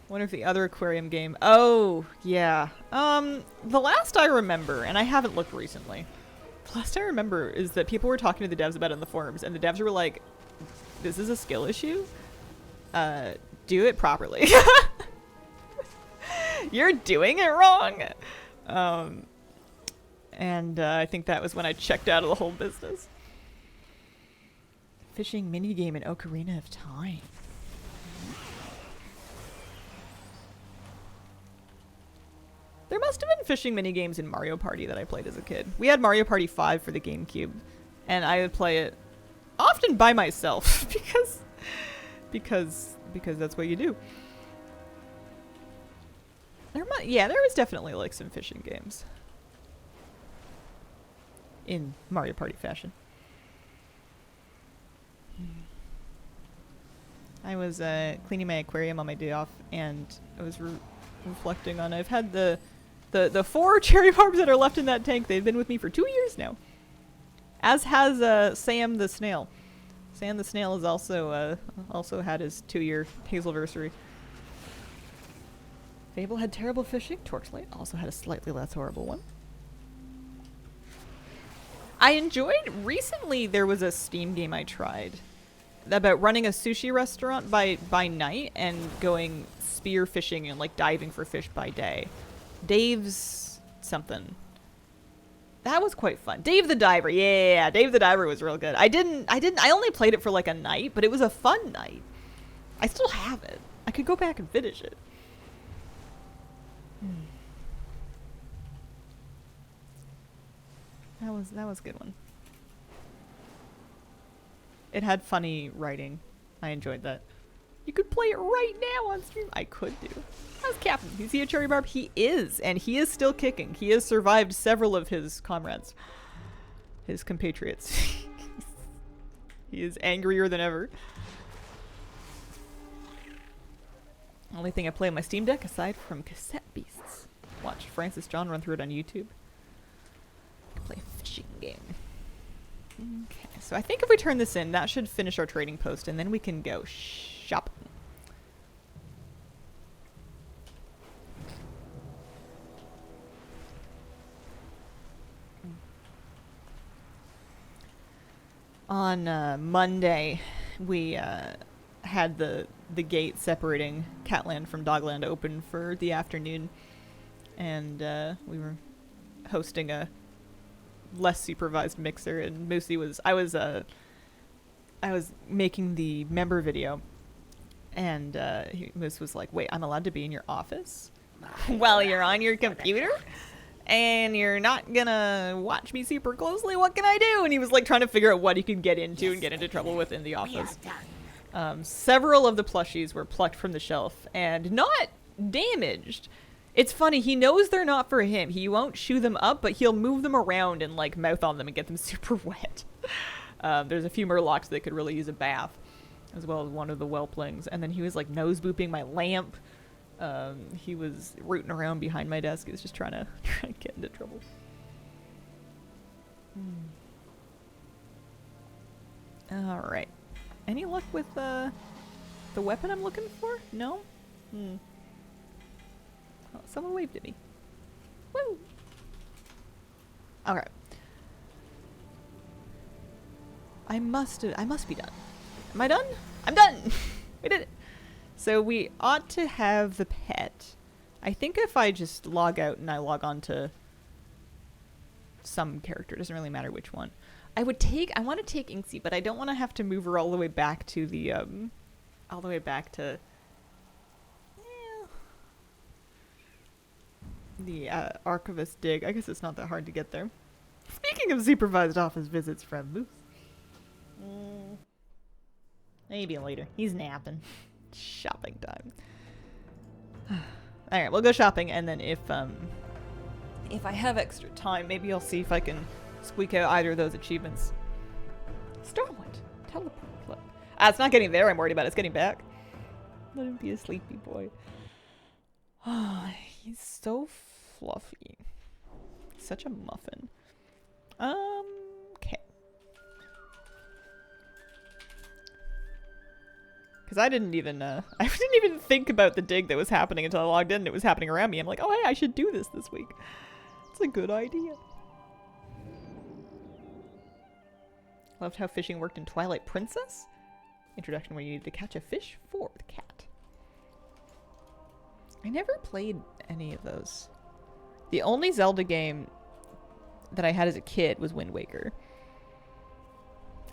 Wonder if the other aquarium game... Oh, yeah. The last I remember, and I haven't looked recently, the last I remember is that people were talking to the devs about it in the forums, and the devs were like, this is a skill issue? Do it properly. You're doing it wrong! I think that was when I checked out of the whole business. Fishing minigame in Ocarina of Time. There must have been fishing minigames in Mario Party that I played as a kid. We had Mario Party 5 for the GameCube, and I would play it often by myself because that's what you do. There was definitely like some fishing games in Mario Party fashion. I was cleaning my aquarium on my day off, and I was reflecting on I've had the 4 cherry barbs that are left in that tank. They've been with me for 2 years now. As has Sam the snail. Sam the snail has also had his 2-year Hazelversary. Fable had terrible fishing. Torchlight also had a slightly less horrible one. I enjoyed recently. There was a Steam game I tried about running a sushi restaurant by night and going spear fishing and like diving for fish by day. Dave's something. That was quite fun. Dave the Diver. Yeah, Dave the Diver was real good. I only played it for like a night, but it was a fun night. I still have it. I could go back and finish it. That was a good one. It had funny writing. I enjoyed that. You could play it right now on stream. I could do. How's Captain? Is he a cherry barb? He is, and he is still kicking. He has survived several of his comrades, his compatriots. He is angrier than ever. Only thing I play on my Steam Deck aside from Cassette Beasts. Watch Francis John run through it on YouTube. Play a fishing game. Okay, so I think if we turn this in, that should finish our trading post, and then we can go shopping. On Monday, we had the gate separating Catland from Dogland open for the afternoon, and we were hosting a less supervised mixer, and Moosey was I was making the member video, and Moose was like, wait, I'm allowed to be in your office while you're on your computer? And you're not gonna watch me super closely? What can I do? And he was like trying to figure out what he could get into and get into trouble with in the office. Several of the plushies were plucked from the shelf and not damaged. It's funny, he knows they're not for him. He won't shoo them up, but he'll move them around and like mouth on them and get them super wet. There's a few Murlocs that could really use a bath, as well as one of the Whelplings. And then he was like nose booping my lamp. He was rooting around behind my desk. He was just trying to get into trouble. All right. Any luck with the weapon I'm looking for? No? Oh, someone waved at me. Woo! Alright. I must be done. Am I done? I'm done! We did it! So we ought to have the pet. I think if I just log out and I log on to some character, it doesn't really matter which one. I want to take Inksy, but I don't want to have to move her all the way back to the, the Archivist dig. I guess it's not that hard to get there. Speaking of supervised office visits from Moose. Maybe later. He's napping. Shopping time. Alright, we'll go shopping, and then if I have extra time, maybe I'll see if I can squeak out either of those achievements. Starwood! Teleport Club. It's not getting there I'm worried about, it's getting back. Let him be a sleepy boy. He's so fluffy. Such a muffin. Okay. Because I didn't even think about the dig that was happening until I logged in and it was happening around me. I'm like, oh hey, I should do this week. It's a good idea. Loved how fishing worked in Twilight Princess. Introduction where you needed to catch a fish for the cat. I never played any of those. The only Zelda game that I had as a kid was Wind Waker.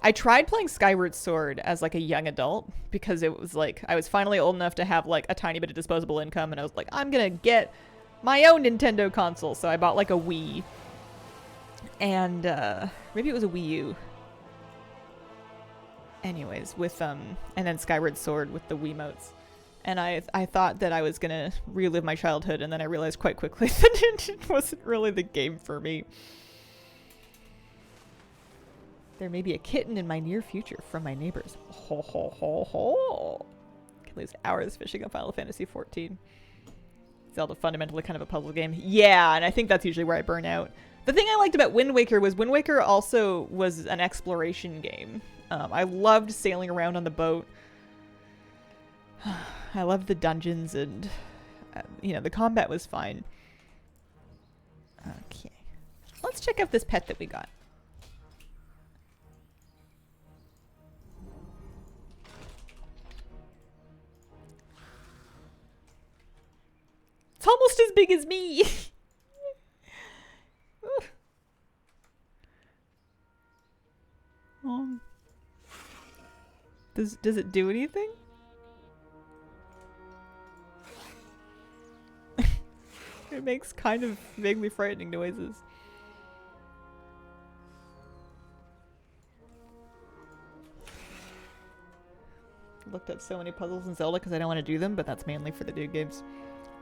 I tried playing Skyward Sword as like a young adult because it was like I was finally old enough to have like a tiny bit of disposable income, and I was like, I'm gonna get my own Nintendo console. So I bought like a Wii, and maybe it was a Wii U. Anyways, with and then Skyward Sword with the Wiimotes. And I thought that I was gonna relive my childhood, and then I realized quite quickly that it wasn't really the game for me. There may be a kitten in my near future from my neighbors. Ho ho ho ho! Can lose hours fishing up Final Fantasy XIV. Zelda fundamentally kind of a puzzle game. Yeah, and I think that's usually where I burn out. The thing I liked about Wind Waker was Wind Waker also was an exploration game. I loved sailing around on the boat. I loved the dungeons, and you know, the combat was fine. Okay, let's check out this pet that we got. It's almost as big as me. Does it do anything? It makes kind of vaguely frightening noises. Looked at so many puzzles in Zelda because I don't want to do them, but that's mainly for the new games.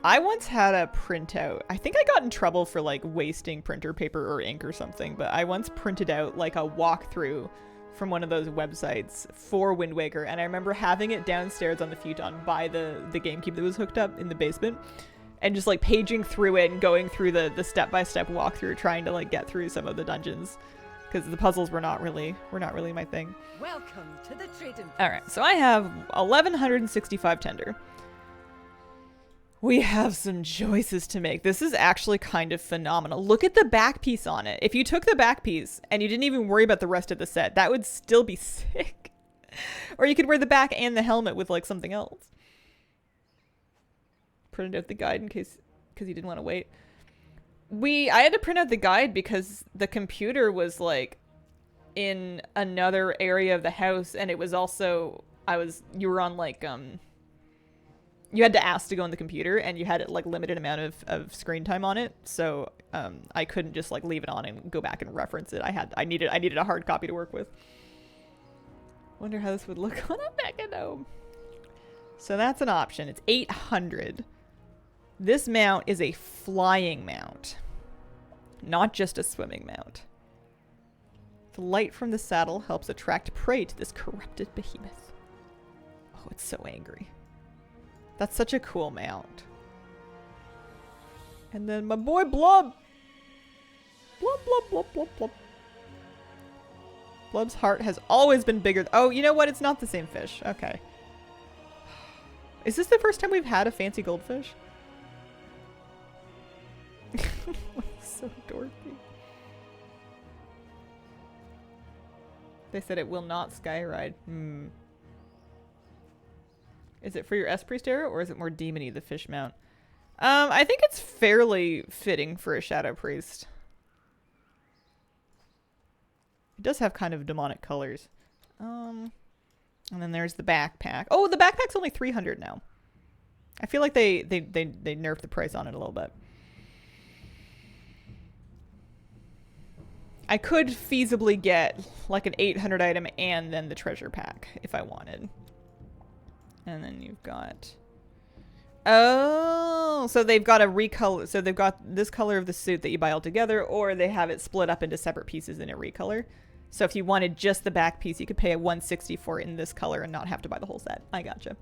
I once had a printout. I think I got in trouble for like wasting printer paper or ink or something, but I once printed out like a walkthrough from one of those websites for Wind Waker, and I remember having it downstairs on the futon by the GameCube that was hooked up in the basement, and just like paging through it and going through the step-by-step walkthrough, trying to like get through some of the dungeons, because the puzzles were not really my thing. Welcome to the trading. All right, so I have 1165 tender. We have some choices to make. This is actually kind of phenomenal. Look at the back piece on it. If you took the back piece and you didn't even worry about the rest of the set, that would still be sick. Or you could wear the back and the helmet with like something else. Printed out the guide in case, because you didn't want to wait. I had to print out the guide because the computer was like in another area of the house, and it was also, you were on like, you had to ask to go on the computer, and you had like limited amount of screen time on it. So I couldn't just like leave it on and go back and reference it. I needed a hard copy to work with. Wonder how this would look on a Meganome. So that's an option. It's 800. This mount is a flying mount, not just a swimming mount. The light from the saddle helps attract prey to this corrupted behemoth. Oh, it's so angry. That's such a cool mount. And then my boy Blub. Blub, blub, blub, blub, blub. Blub's heart has always been bigger. Oh, you know what? It's not the same fish. Okay. Is this the first time we've had a fancy goldfish? So dorky. They said it will not skyride. Is it for your S-Priest era, or is it more demony, the fish mount? I think it's fairly fitting for a Shadow Priest. It does have kind of demonic colors. And then there's the backpack. Oh, the backpack's only 300 now. I feel like they nerfed the price on it a little bit. I could feasibly get like an 800 item and then the treasure pack if I wanted. And then you've got... Oh, so they've got a recolor. So they've got this color of the suit that you buy all together, or they have it split up into separate pieces in a recolor. So if you wanted just the back piece, you could pay a 160 for it in this color and not have to buy the whole set. I gotcha.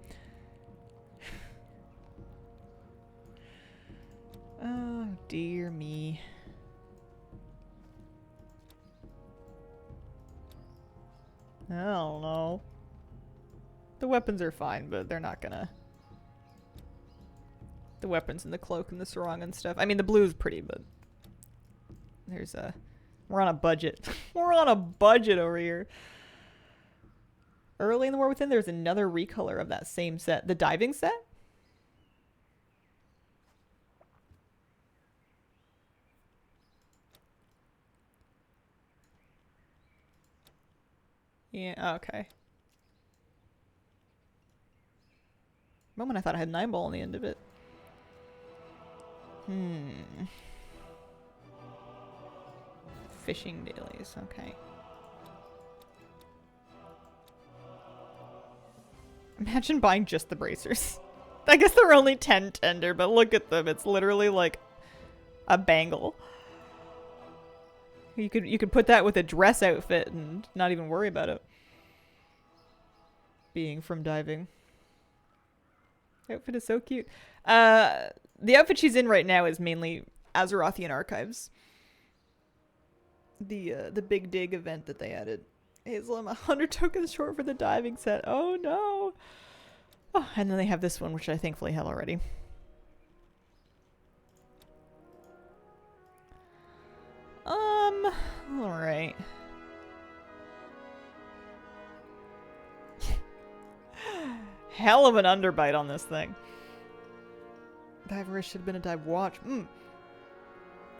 Oh, dear me. I don't know. The weapons are fine, but they're not gonna... The weapons and the cloak and the sarong and stuff. I mean, the blue's pretty, but... There's a... We're on a budget. We're on a budget over here. Early in the War Within, there's another recolor of that same set. The diving set? Yeah, okay. Moment I thought I had 9 ball on the end of it. Fishing dailies, okay. Imagine buying just the bracers. I guess they're only 10 tender, but look at them. It's literally like a bangle. You could put that with a dress outfit and not even worry about it being from diving. The outfit is so cute. The outfit she's in right now is mainly Azerothian Archives. The big dig event that they added. Hazel, I'm 100 tokens short for the diving set. Oh no. Oh, and then they have this one, which I thankfully have already. Alright. Hell of an underbite on this thing. Diver should have been a dive watch.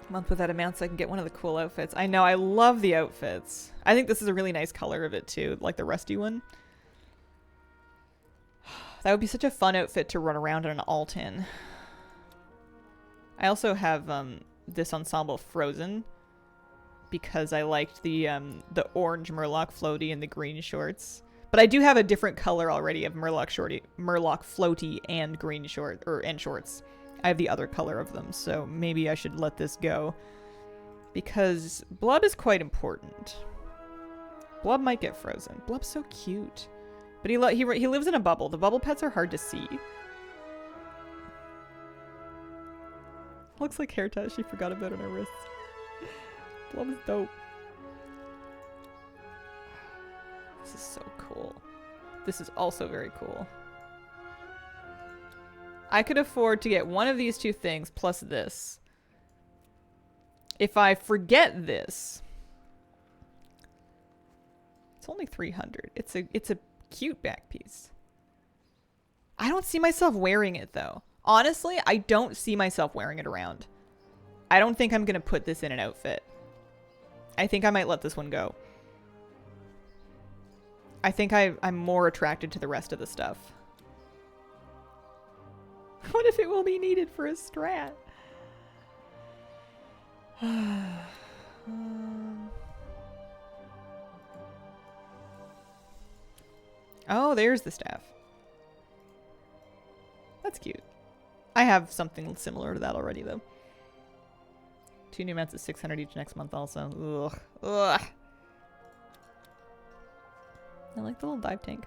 Month without amount so I can get one of the cool outfits. I know, I love the outfits. I think this is a really nice color of it too, like the rusty one. That would be such a fun outfit to run around in an alt in. I also have this ensemble Frozen because I liked the orange Murloc floaty and the green shorts. But I do have a different color already of Murloc floaty and green and shorts. I have the other color of them, so maybe I should let this go. Because Blub is quite important. Blub might get frozen. Blub's so cute. But he lives in a bubble. The bubble pets are hard to see. Looks like hair touch she forgot about on her wrists. Blub is dope. This is so cool. This is also very cool. I could afford to get one of these two things plus this. If I forget this, it's only 300. It's a cute back piece. I don't see myself wearing it though. Honestly, I don't see myself wearing it around. I don't think I'm gonna put this in an outfit. I think I might let this one go. I think I'm more attracted to the rest of the stuff. What if it will be needed for a strat? Oh, there's the staff. That's cute. I have something similar to that already, though. 2 new mats at 600 each next month also. Ugh. Ugh. I like the little dive tank.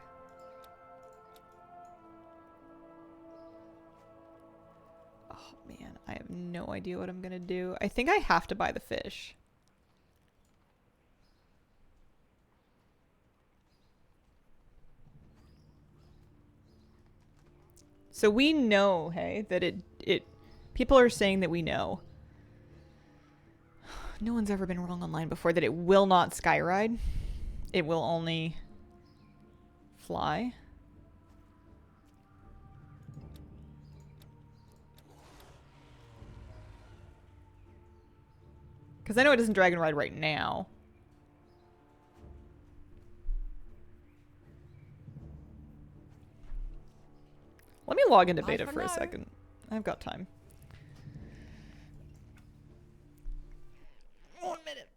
Oh man, I have no idea what I'm gonna do. I think I have to buy the fish. So we know, hey, that people are saying that we know. No one's ever been wrong online before that it will not skyride. It will only fly. Because I know it doesn't Dragon Ride right now. Let me log into beta for a second. I've got time. 1 minute.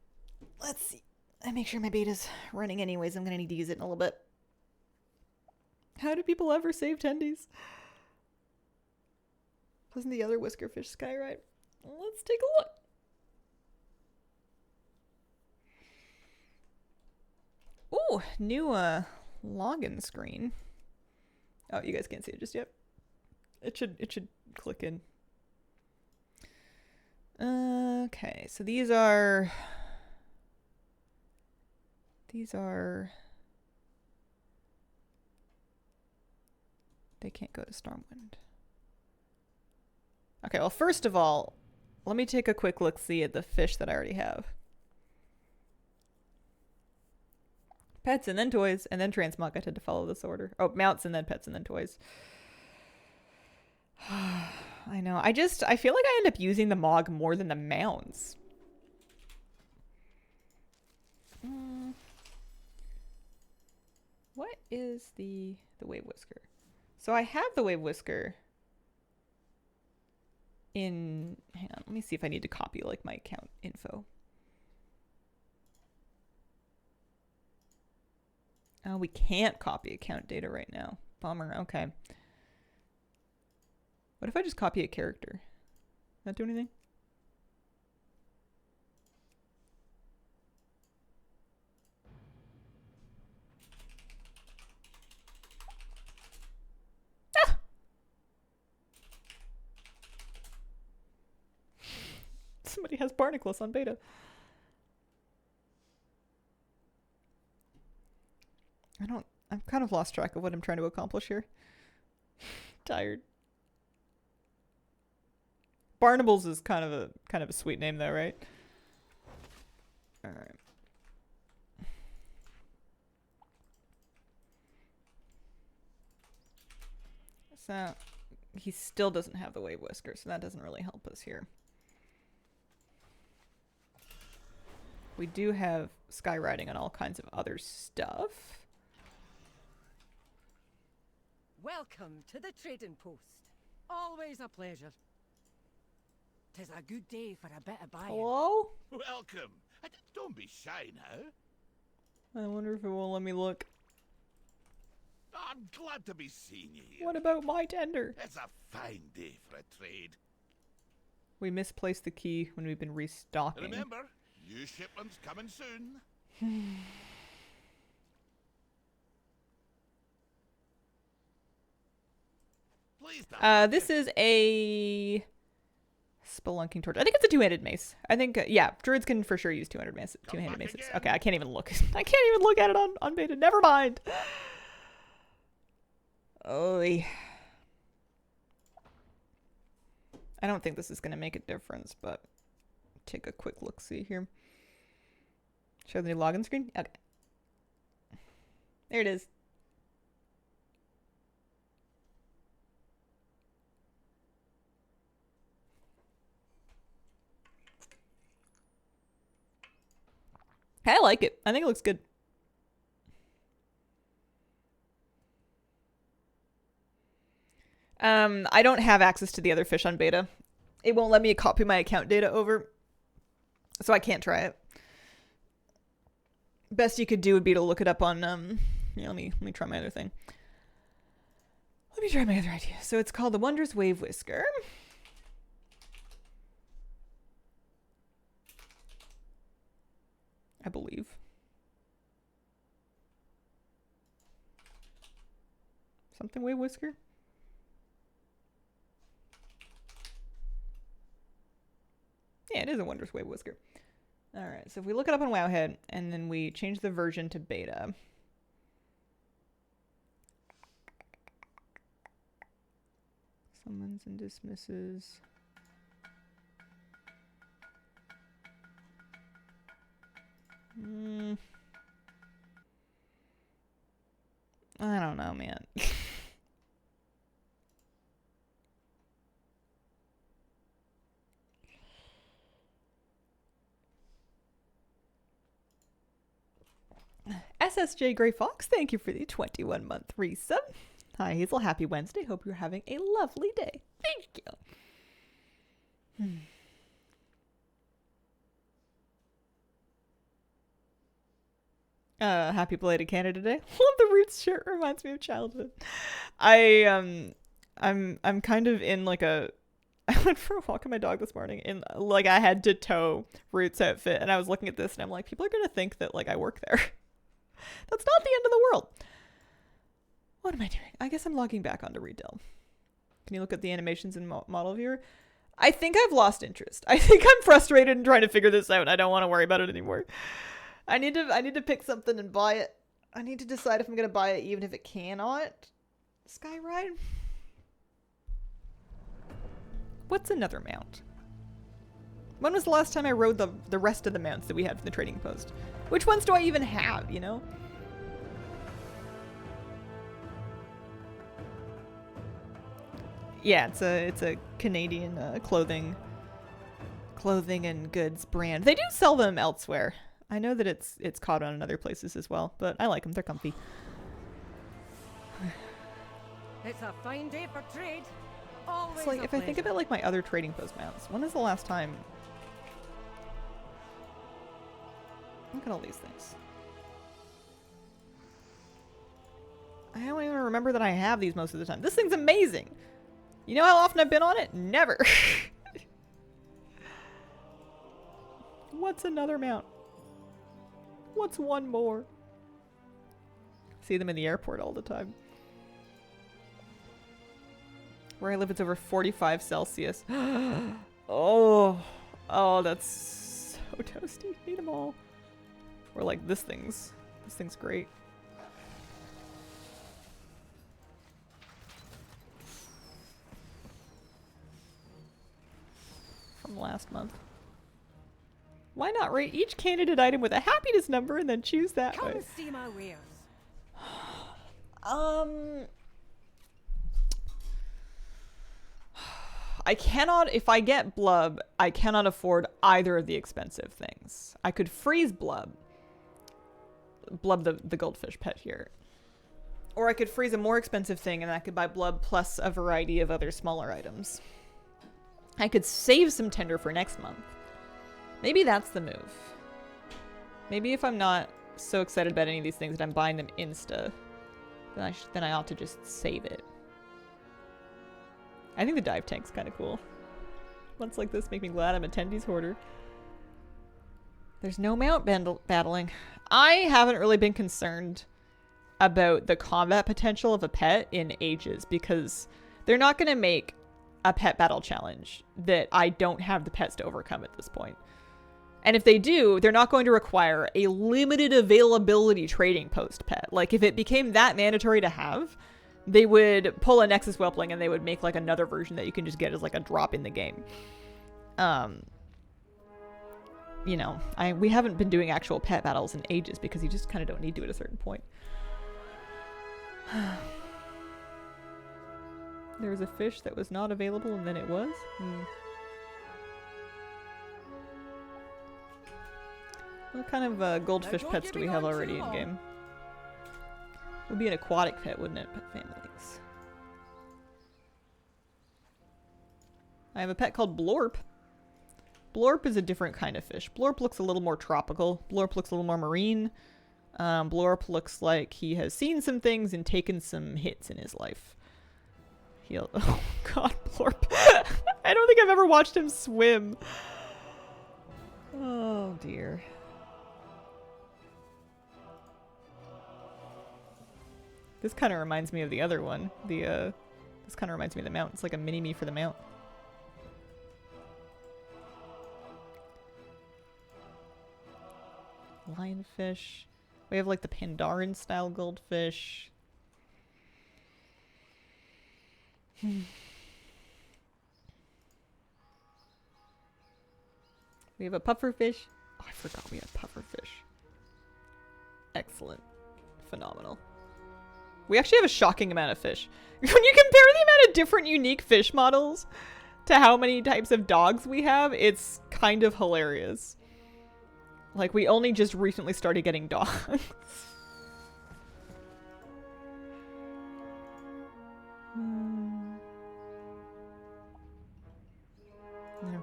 Let's see. I make sure my beta's running anyways. I'm gonna need to use it in a little bit. How do people ever save tendies? Wasn't the other Whiskerfish Skyride? Let's take a look. Ooh, new login screen. Oh, you guys can't see it just yet. It should click in. Okay, so these are they can't go to Stormwind. Okay, well, first of all, let me take a quick look-see at the fish that I already have. Pets and then toys and then transmog. I tend to follow this order. Oh, mounts and then pets and then toys. I know. I feel like I end up using the Mog more than the mounts. What is the Wave Whisker? So I have the Wave Whisker in... Hang on, let me see if I need to copy like my account info. Oh, we can't copy account data right now. Bummer. Okay. What if I just copy a character? Not do anything? Ah! Somebody has Barnacles on beta. I've kind of lost track of what I'm trying to accomplish here. Tired. Barnables is kind of a sweet name though, right? All right. So he still doesn't have the Wave Whisker, so that doesn't really help us here. We do have skywriting on all kinds of other stuff. Welcome to the trading post. Always a pleasure. 'Tis a good day for a bit of buying. Hello? Welcome. Don't be shy now. I wonder if it won't let me look. I'm glad to be seeing you here. What about my tender? It's a fine day for a trade. We misplaced the key when we've been restocking. Remember, new shipments coming soon. Please don't. This is a spelunking torch. I think it's a two-handed mace. I think, yeah, druids can for sure use two-handed maces. Okay, I can't even look. I can't even look at it on beta. Never mind. Oy. I don't think this is going to make a difference, but take a quick look-see here. Show the new login screen? Okay. There it is. I like it. I think it looks good. I don't have access to the other fish on beta. It won't let me copy my account data over, so I can't try it. Best you could do would be to look it up on yeah, let me try my other thing. Let me try my other idea. So it's called the Wondrous Wave Whisker. I believe. Something Wave Whisker? Yeah, it is a Wondrous Wave Whisker. Alright, so if we look it up on Wowhead, and then we change the version to beta. Summons and dismisses. I don't know, man. SSJ Gray Fox, thank you for the 21-month resub. Hi, Hazel. Happy Wednesday. Hope you're having a lovely day. Thank you. Happy belated Canada Day. Love the Roots shirt. Reminds me of childhood. I'm kind of in like a. I went for a walk with my dog this morning and like I had to tow Roots outfit, and I was looking at this and I'm like, people are gonna think that like I work there. That's not the end of the world. What am I doing? I guess I'm logging back onto Reddell. Can you look at the animations in model viewer? I think I've lost interest. I think I'm frustrated and trying to figure this out, and I don't want to worry about it anymore. I need to pick something and buy it. I need to decide if I'm gonna buy it even if it cannot. Skyride? What's another mount? When was the last time I rode the rest of the mounts that we had from the trading post? Which ones do I even have, you know? Yeah, it's a Canadian clothing and goods brand. They do sell them elsewhere. I know that it's caught on in other places as well, but I like them. They're comfy. It's a fine day for trade. Always It's like, if I think about like my other trading post mounts, when is the last time? Look at all these things. I don't even remember that I have these most of the time. This thing's amazing. You know how often I've been on it? Never. What's another mount? What's one more? See them in the airport all the time. Where I live, it's over 45 Celsius. Oh, that's so toasty. Need them all. Or like this thing's great. From last month. Why not rate each candidate item with a happiness number and then choose that way? Come see my wares. I cannot, if I get Blub, I cannot afford either of the expensive things. I could freeze Blub. Blub the goldfish pet here. Or I could freeze a more expensive thing and I could buy Blub plus a variety of other smaller items. I could save some tender for next month. Maybe that's the move. Maybe if I'm not so excited about any of these things that I'm buying them insta, then I ought to just save it. I think the dive tank's kind of cool. Months like this make me glad I'm a Tendies hoarder. There's no mount battling. I haven't really been concerned about the combat potential of a pet in ages because they're not going to make a pet battle challenge that I don't have the pets to overcome at this point. And if they do, they're not going to require a limited availability trading post pet. Like if it became that mandatory to have, they would pull a Nexus Whelpling and they would make like another version that you can just get as like a drop in the game. You know, we haven't been doing actual pet battles in ages because you just kind of don't need to at a certain point. There was a fish that was not available and then it was? What kind of goldfish pets do we have already in game? Would be an aquatic pet, wouldn't it? Pet families. I have a pet called Blorp. Blorp is a different kind of fish. Blorp looks a little more tropical. Blorp looks a little more marine. Blorp looks like he has seen some things and taken some hits in his life. Oh god, Blorp. I don't think I've ever watched him swim. Oh dear. This kind of reminds me of the other one. This kind of reminds me of the mount. It's like a mini-me for the mount. Lionfish. We have like the Pandaren style goldfish. We have a pufferfish. Oh, I forgot we had pufferfish. Excellent. Phenomenal. We actually have a shocking amount of fish. When you compare the amount of different unique fish models to how many types of dogs we have, it's kind of hilarious. Like, we only just recently started getting dogs.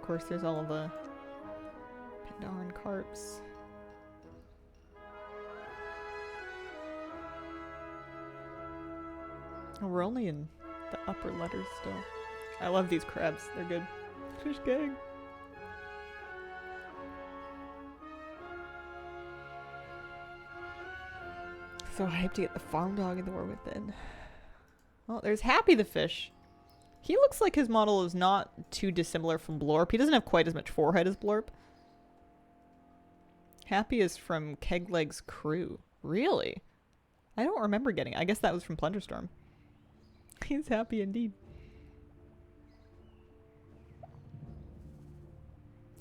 of course, there's all the Pandaran carps. Oh, we're only in the upper letters still. I love these crabs. They're good. Fish gang. So hyped to get the farm dog in the War Within. Well, there's Happy the fish. He looks like his model is not too dissimilar from Blorp. He doesn't have quite as much forehead as Blorp. Happy is from Kegleg's crew. Really? I don't remember getting it. I guess that was from Plunderstorm. He's happy indeed.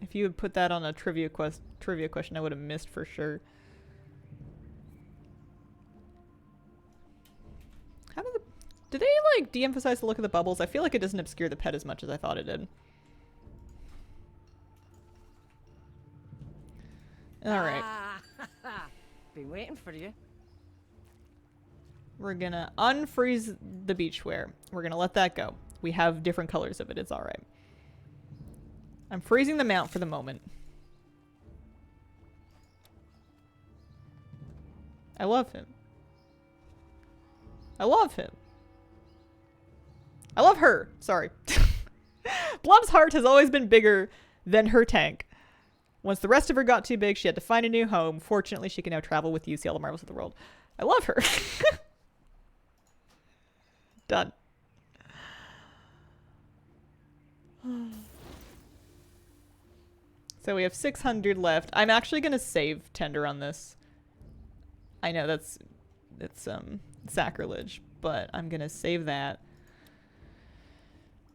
If you had put that on a trivia question, I would have missed for sure. Did they, like, de-emphasize the look of the bubbles? I feel like it doesn't obscure the pet as much as I thought it did. Alright. Been waiting for you. We're gonna unfreeze the beachwear. We're gonna let that go. We have different colors of it. It's alright. I'm freezing the mount for the moment. I love him. I love him. I love her. Sorry. Blob's heart has always been bigger than her tank. Once the rest of her got too big, she had to find a new home. Fortunately, she can now travel with you, see all the marvels of the world. I love her. Done. So we have 600 left. I'm actually going to save Tender on this. I know it's sacrilege, but I'm going to save that.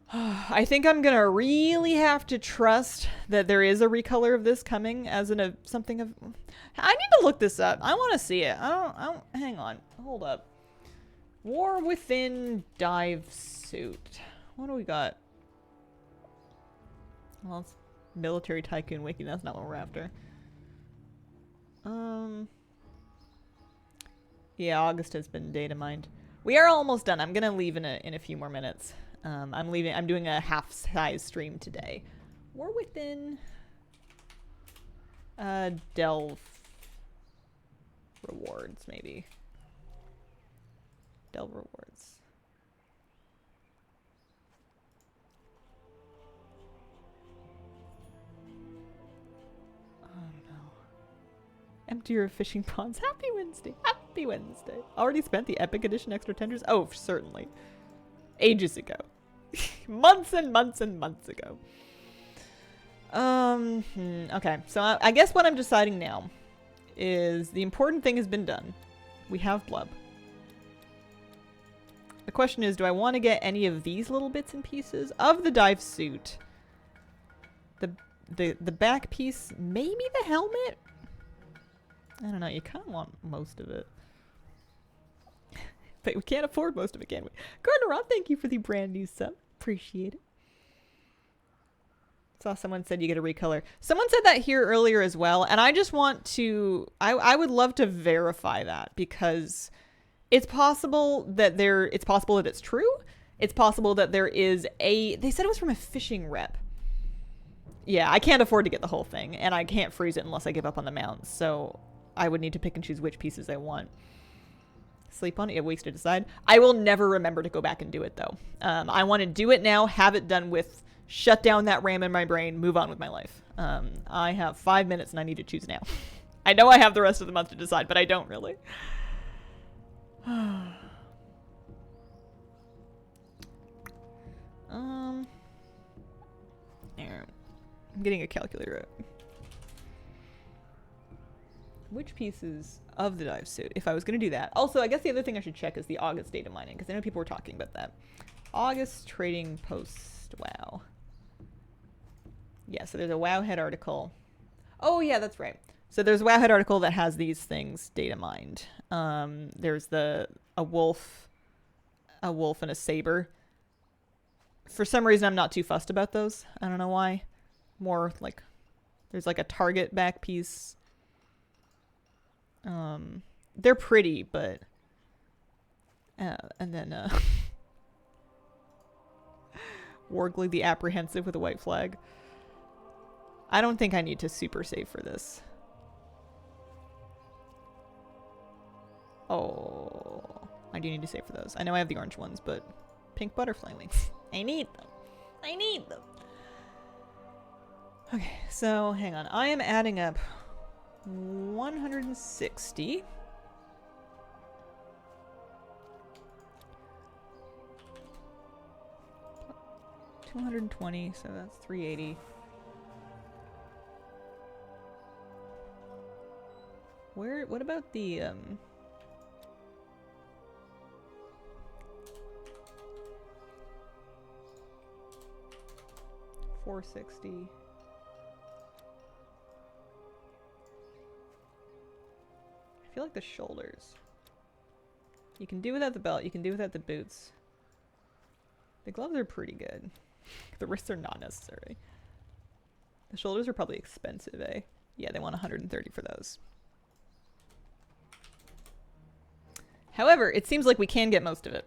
I think I'm gonna really have to trust that there is a recolor of this coming as in something of. I need to look this up. I want to see it. I don't. Hang on. Hold up. War Within dive suit. What do we got? Well, it's Military Tycoon Wiki. That's not what we're after. Yeah, August has been data mined. We are almost done. I'm gonna leave in a few more minutes. I'm leaving. I'm doing a half-size stream today. War Within. Delve rewards, maybe. Delve rewards. Oh no. Empty your fishing ponds. Happy Wednesday. Happy Wednesday. Already spent the Epic Edition extra tenders? Oh, certainly. Ages ago. Months and months and months ago. Okay, so I guess what I'm deciding now is the important thing has been done. We have Blub. The question is, do I want to get any of these little bits and pieces of the dive suit? The back piece, maybe the helmet? I don't know, you kind of want most of it. But we can't afford most of it, can we? Gardner Roth, thank you for the brand new sub. Appreciate it. Saw someone said you get a recolor. Someone said that here earlier as well, and I just want to. I would love to verify that because it's possible that it's possible that it's true. It's possible that there is a. They said it was from a fishing rep. Yeah, I can't afford to get the whole thing, and I can't freeze it unless I give up on the mounts. So I would need to pick and choose which pieces I want. Sleep on it, weeks to decide. I will never remember to go back and do it though. I want to do it now, have it done with, shut down that RAM in my brain, move on with my life. I have 5 minutes and I need to choose now. I know I have the rest of the month to decide, but I don't really. There. I'm getting a calculator out. Which pieces of the dive suit, if I was going to do that. Also, I guess the other thing I should check is the August data mining, because I know people were talking about that. August trading post. Wow. Yeah, so there's a Wowhead article. Oh, yeah, that's right. So there's a Wowhead article that has these things data mined. There's a wolf and a saber. For some reason, I'm not too fussed about those. I don't know why. More like, there's like a target back piece. They're pretty, but and then Wargly the apprehensive with a white flag. I don't think I need to super save for this. Oh, I do need to save for those. I know I have the orange ones, but pink butterfly wings. I need them. I need them. Okay, so hang on. I am adding up 160. $220, so that's $380. What about the, $460. I feel like the shoulders. You can do without the belt, you can do without the boots. The gloves are pretty good. The wrists are not necessary. The shoulders are probably expensive, eh? Yeah, they want 130 for those. However, it seems like we can get most of it.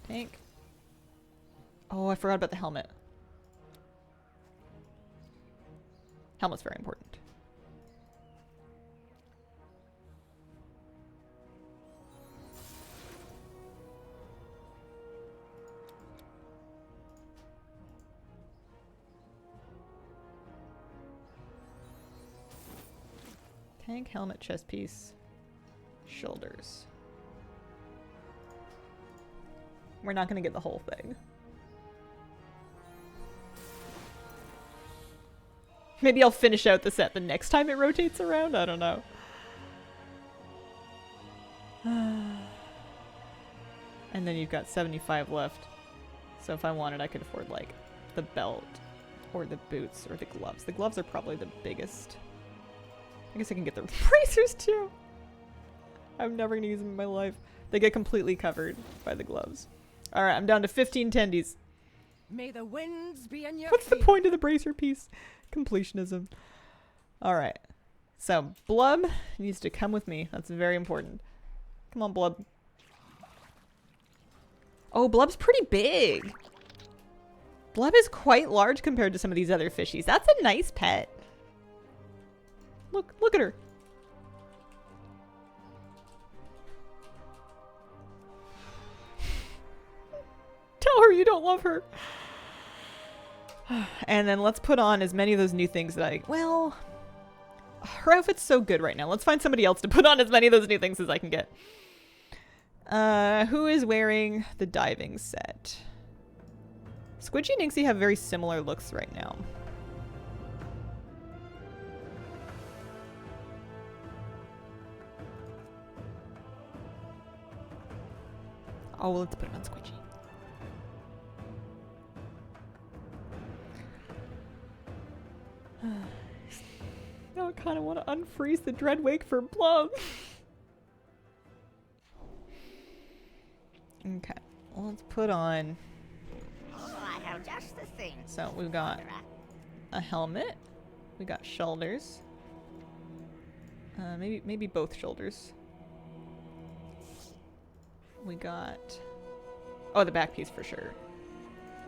Tank. Oh, I forgot about the helmet. Helmet's very important. Tank, helmet, chest piece, shoulders. We're not gonna get the whole thing. Maybe I'll finish out the set the next time it rotates around? I don't know. And then you've got 75 left. So if I wanted, I could afford, like, the belt, or the boots, or the gloves. The gloves are probably the biggest. I guess I can get the bracers too. I'm never gonna use them in my life. They get completely covered by the gloves. Alright, I'm down to 15 tendies. May the winds be in your What's the favor. point of the bracer piece? Completionism. Alright. So, Blub needs to come with me. That's very important. Come on, Blub. Oh, Blub's pretty big. Blub is quite large compared to some of these other fishies. That's a nice pet. Look at her. Tell her you don't love her. And then let's put on as many of those new things that well, her outfit's so good right now. Let's find somebody else to put on as many of those new things as I can get. Who is wearing the diving set? Squidgy and Inksy have very similar looks right now. Oh, well, let's put it on Squidgy. Now I kind of want to unfreeze the Dreadwake for Blub. Okay, well, let's put on. Oh, I have just the thing. So we've got a helmet. We got shoulders. Maybe both shoulders. We got, oh, the back piece for sure.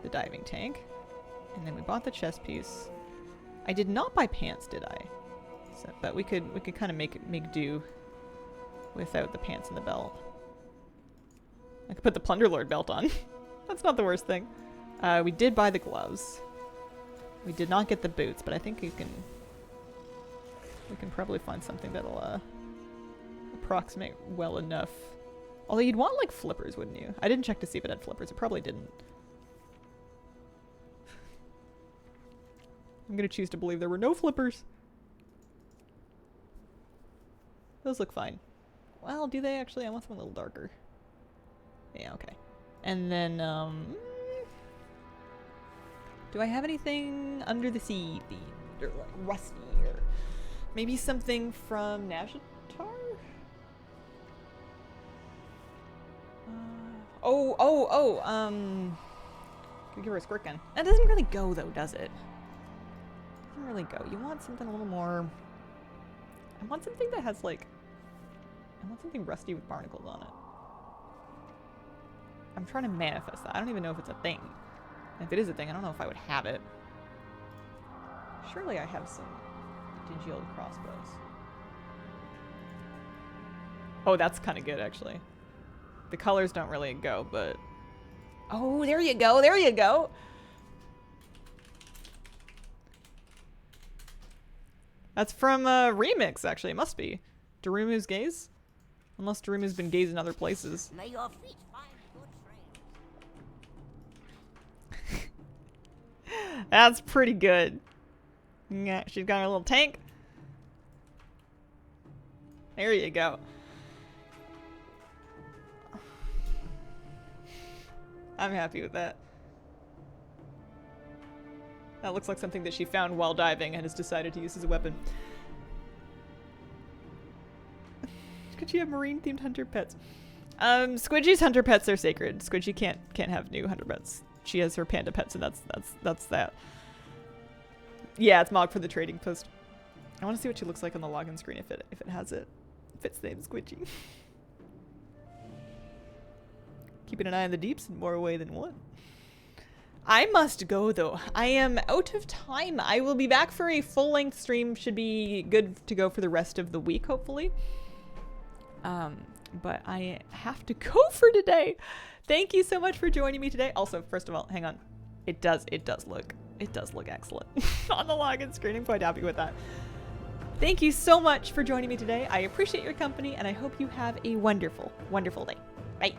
The diving tank. And then we bought the chest piece. I did not buy pants, did I? So, but we could kind of make do without the pants and the belt. I could put the Plunderlord belt on. That's not the worst thing. We did buy the gloves. We did not get the boots, but I think we can probably find something that'll approximate well enough. Although you'd want, like, flippers, wouldn't you? I didn't check to see if it had flippers. It probably didn't. I'm gonna choose to believe there were no flippers. Those look fine. Well, do they actually? I want something a little darker. Yeah, okay. And then, do I have anything under the sea themed? Or, like, rusty? Or maybe something from Nazjatar? Can we give her a squirt gun? That doesn't really go though, does it? Doesn't really go. You want something a little more. I want something that has like. I want something rusty with barnacles on it. I'm trying to manifest that. I don't even know if it's a thing. And if it is a thing, I don't know if I would have it. Surely I have some dingy old crossbows. Oh, that's kind of good, actually. The colors don't really go, but... Oh, there you go, there you go! That's from Remix, actually. It must be. Darumu's gaze? Unless Darumu's been gazed in other places. May your feet find good friends. That's pretty good. Yeah, she's got her little tank. There you go. I'm happy with that. That looks like something that she found while diving and has decided to use as a weapon. Could she have marine-themed hunter pets? Squidgy's hunter pets are sacred. Squidgy can't have new hunter pets. She has her panda pets, and that's that. Yeah, it's Mog for the trading post. I want to see what she looks like on the login screen if it has it. If it's named Squidgy. Keeping an eye on the deeps in more way than one. I must go though. I am out of time. I will be back for a full-length stream. Should be good to go for the rest of the week, hopefully. But I have to go for today. Thank you so much for joining me today. Also, first of all, hang on. It does look excellent on the login screen. I'm quite happy with that. Thank you so much for joining me today. I appreciate your company and I hope you have a wonderful, wonderful day. Bye.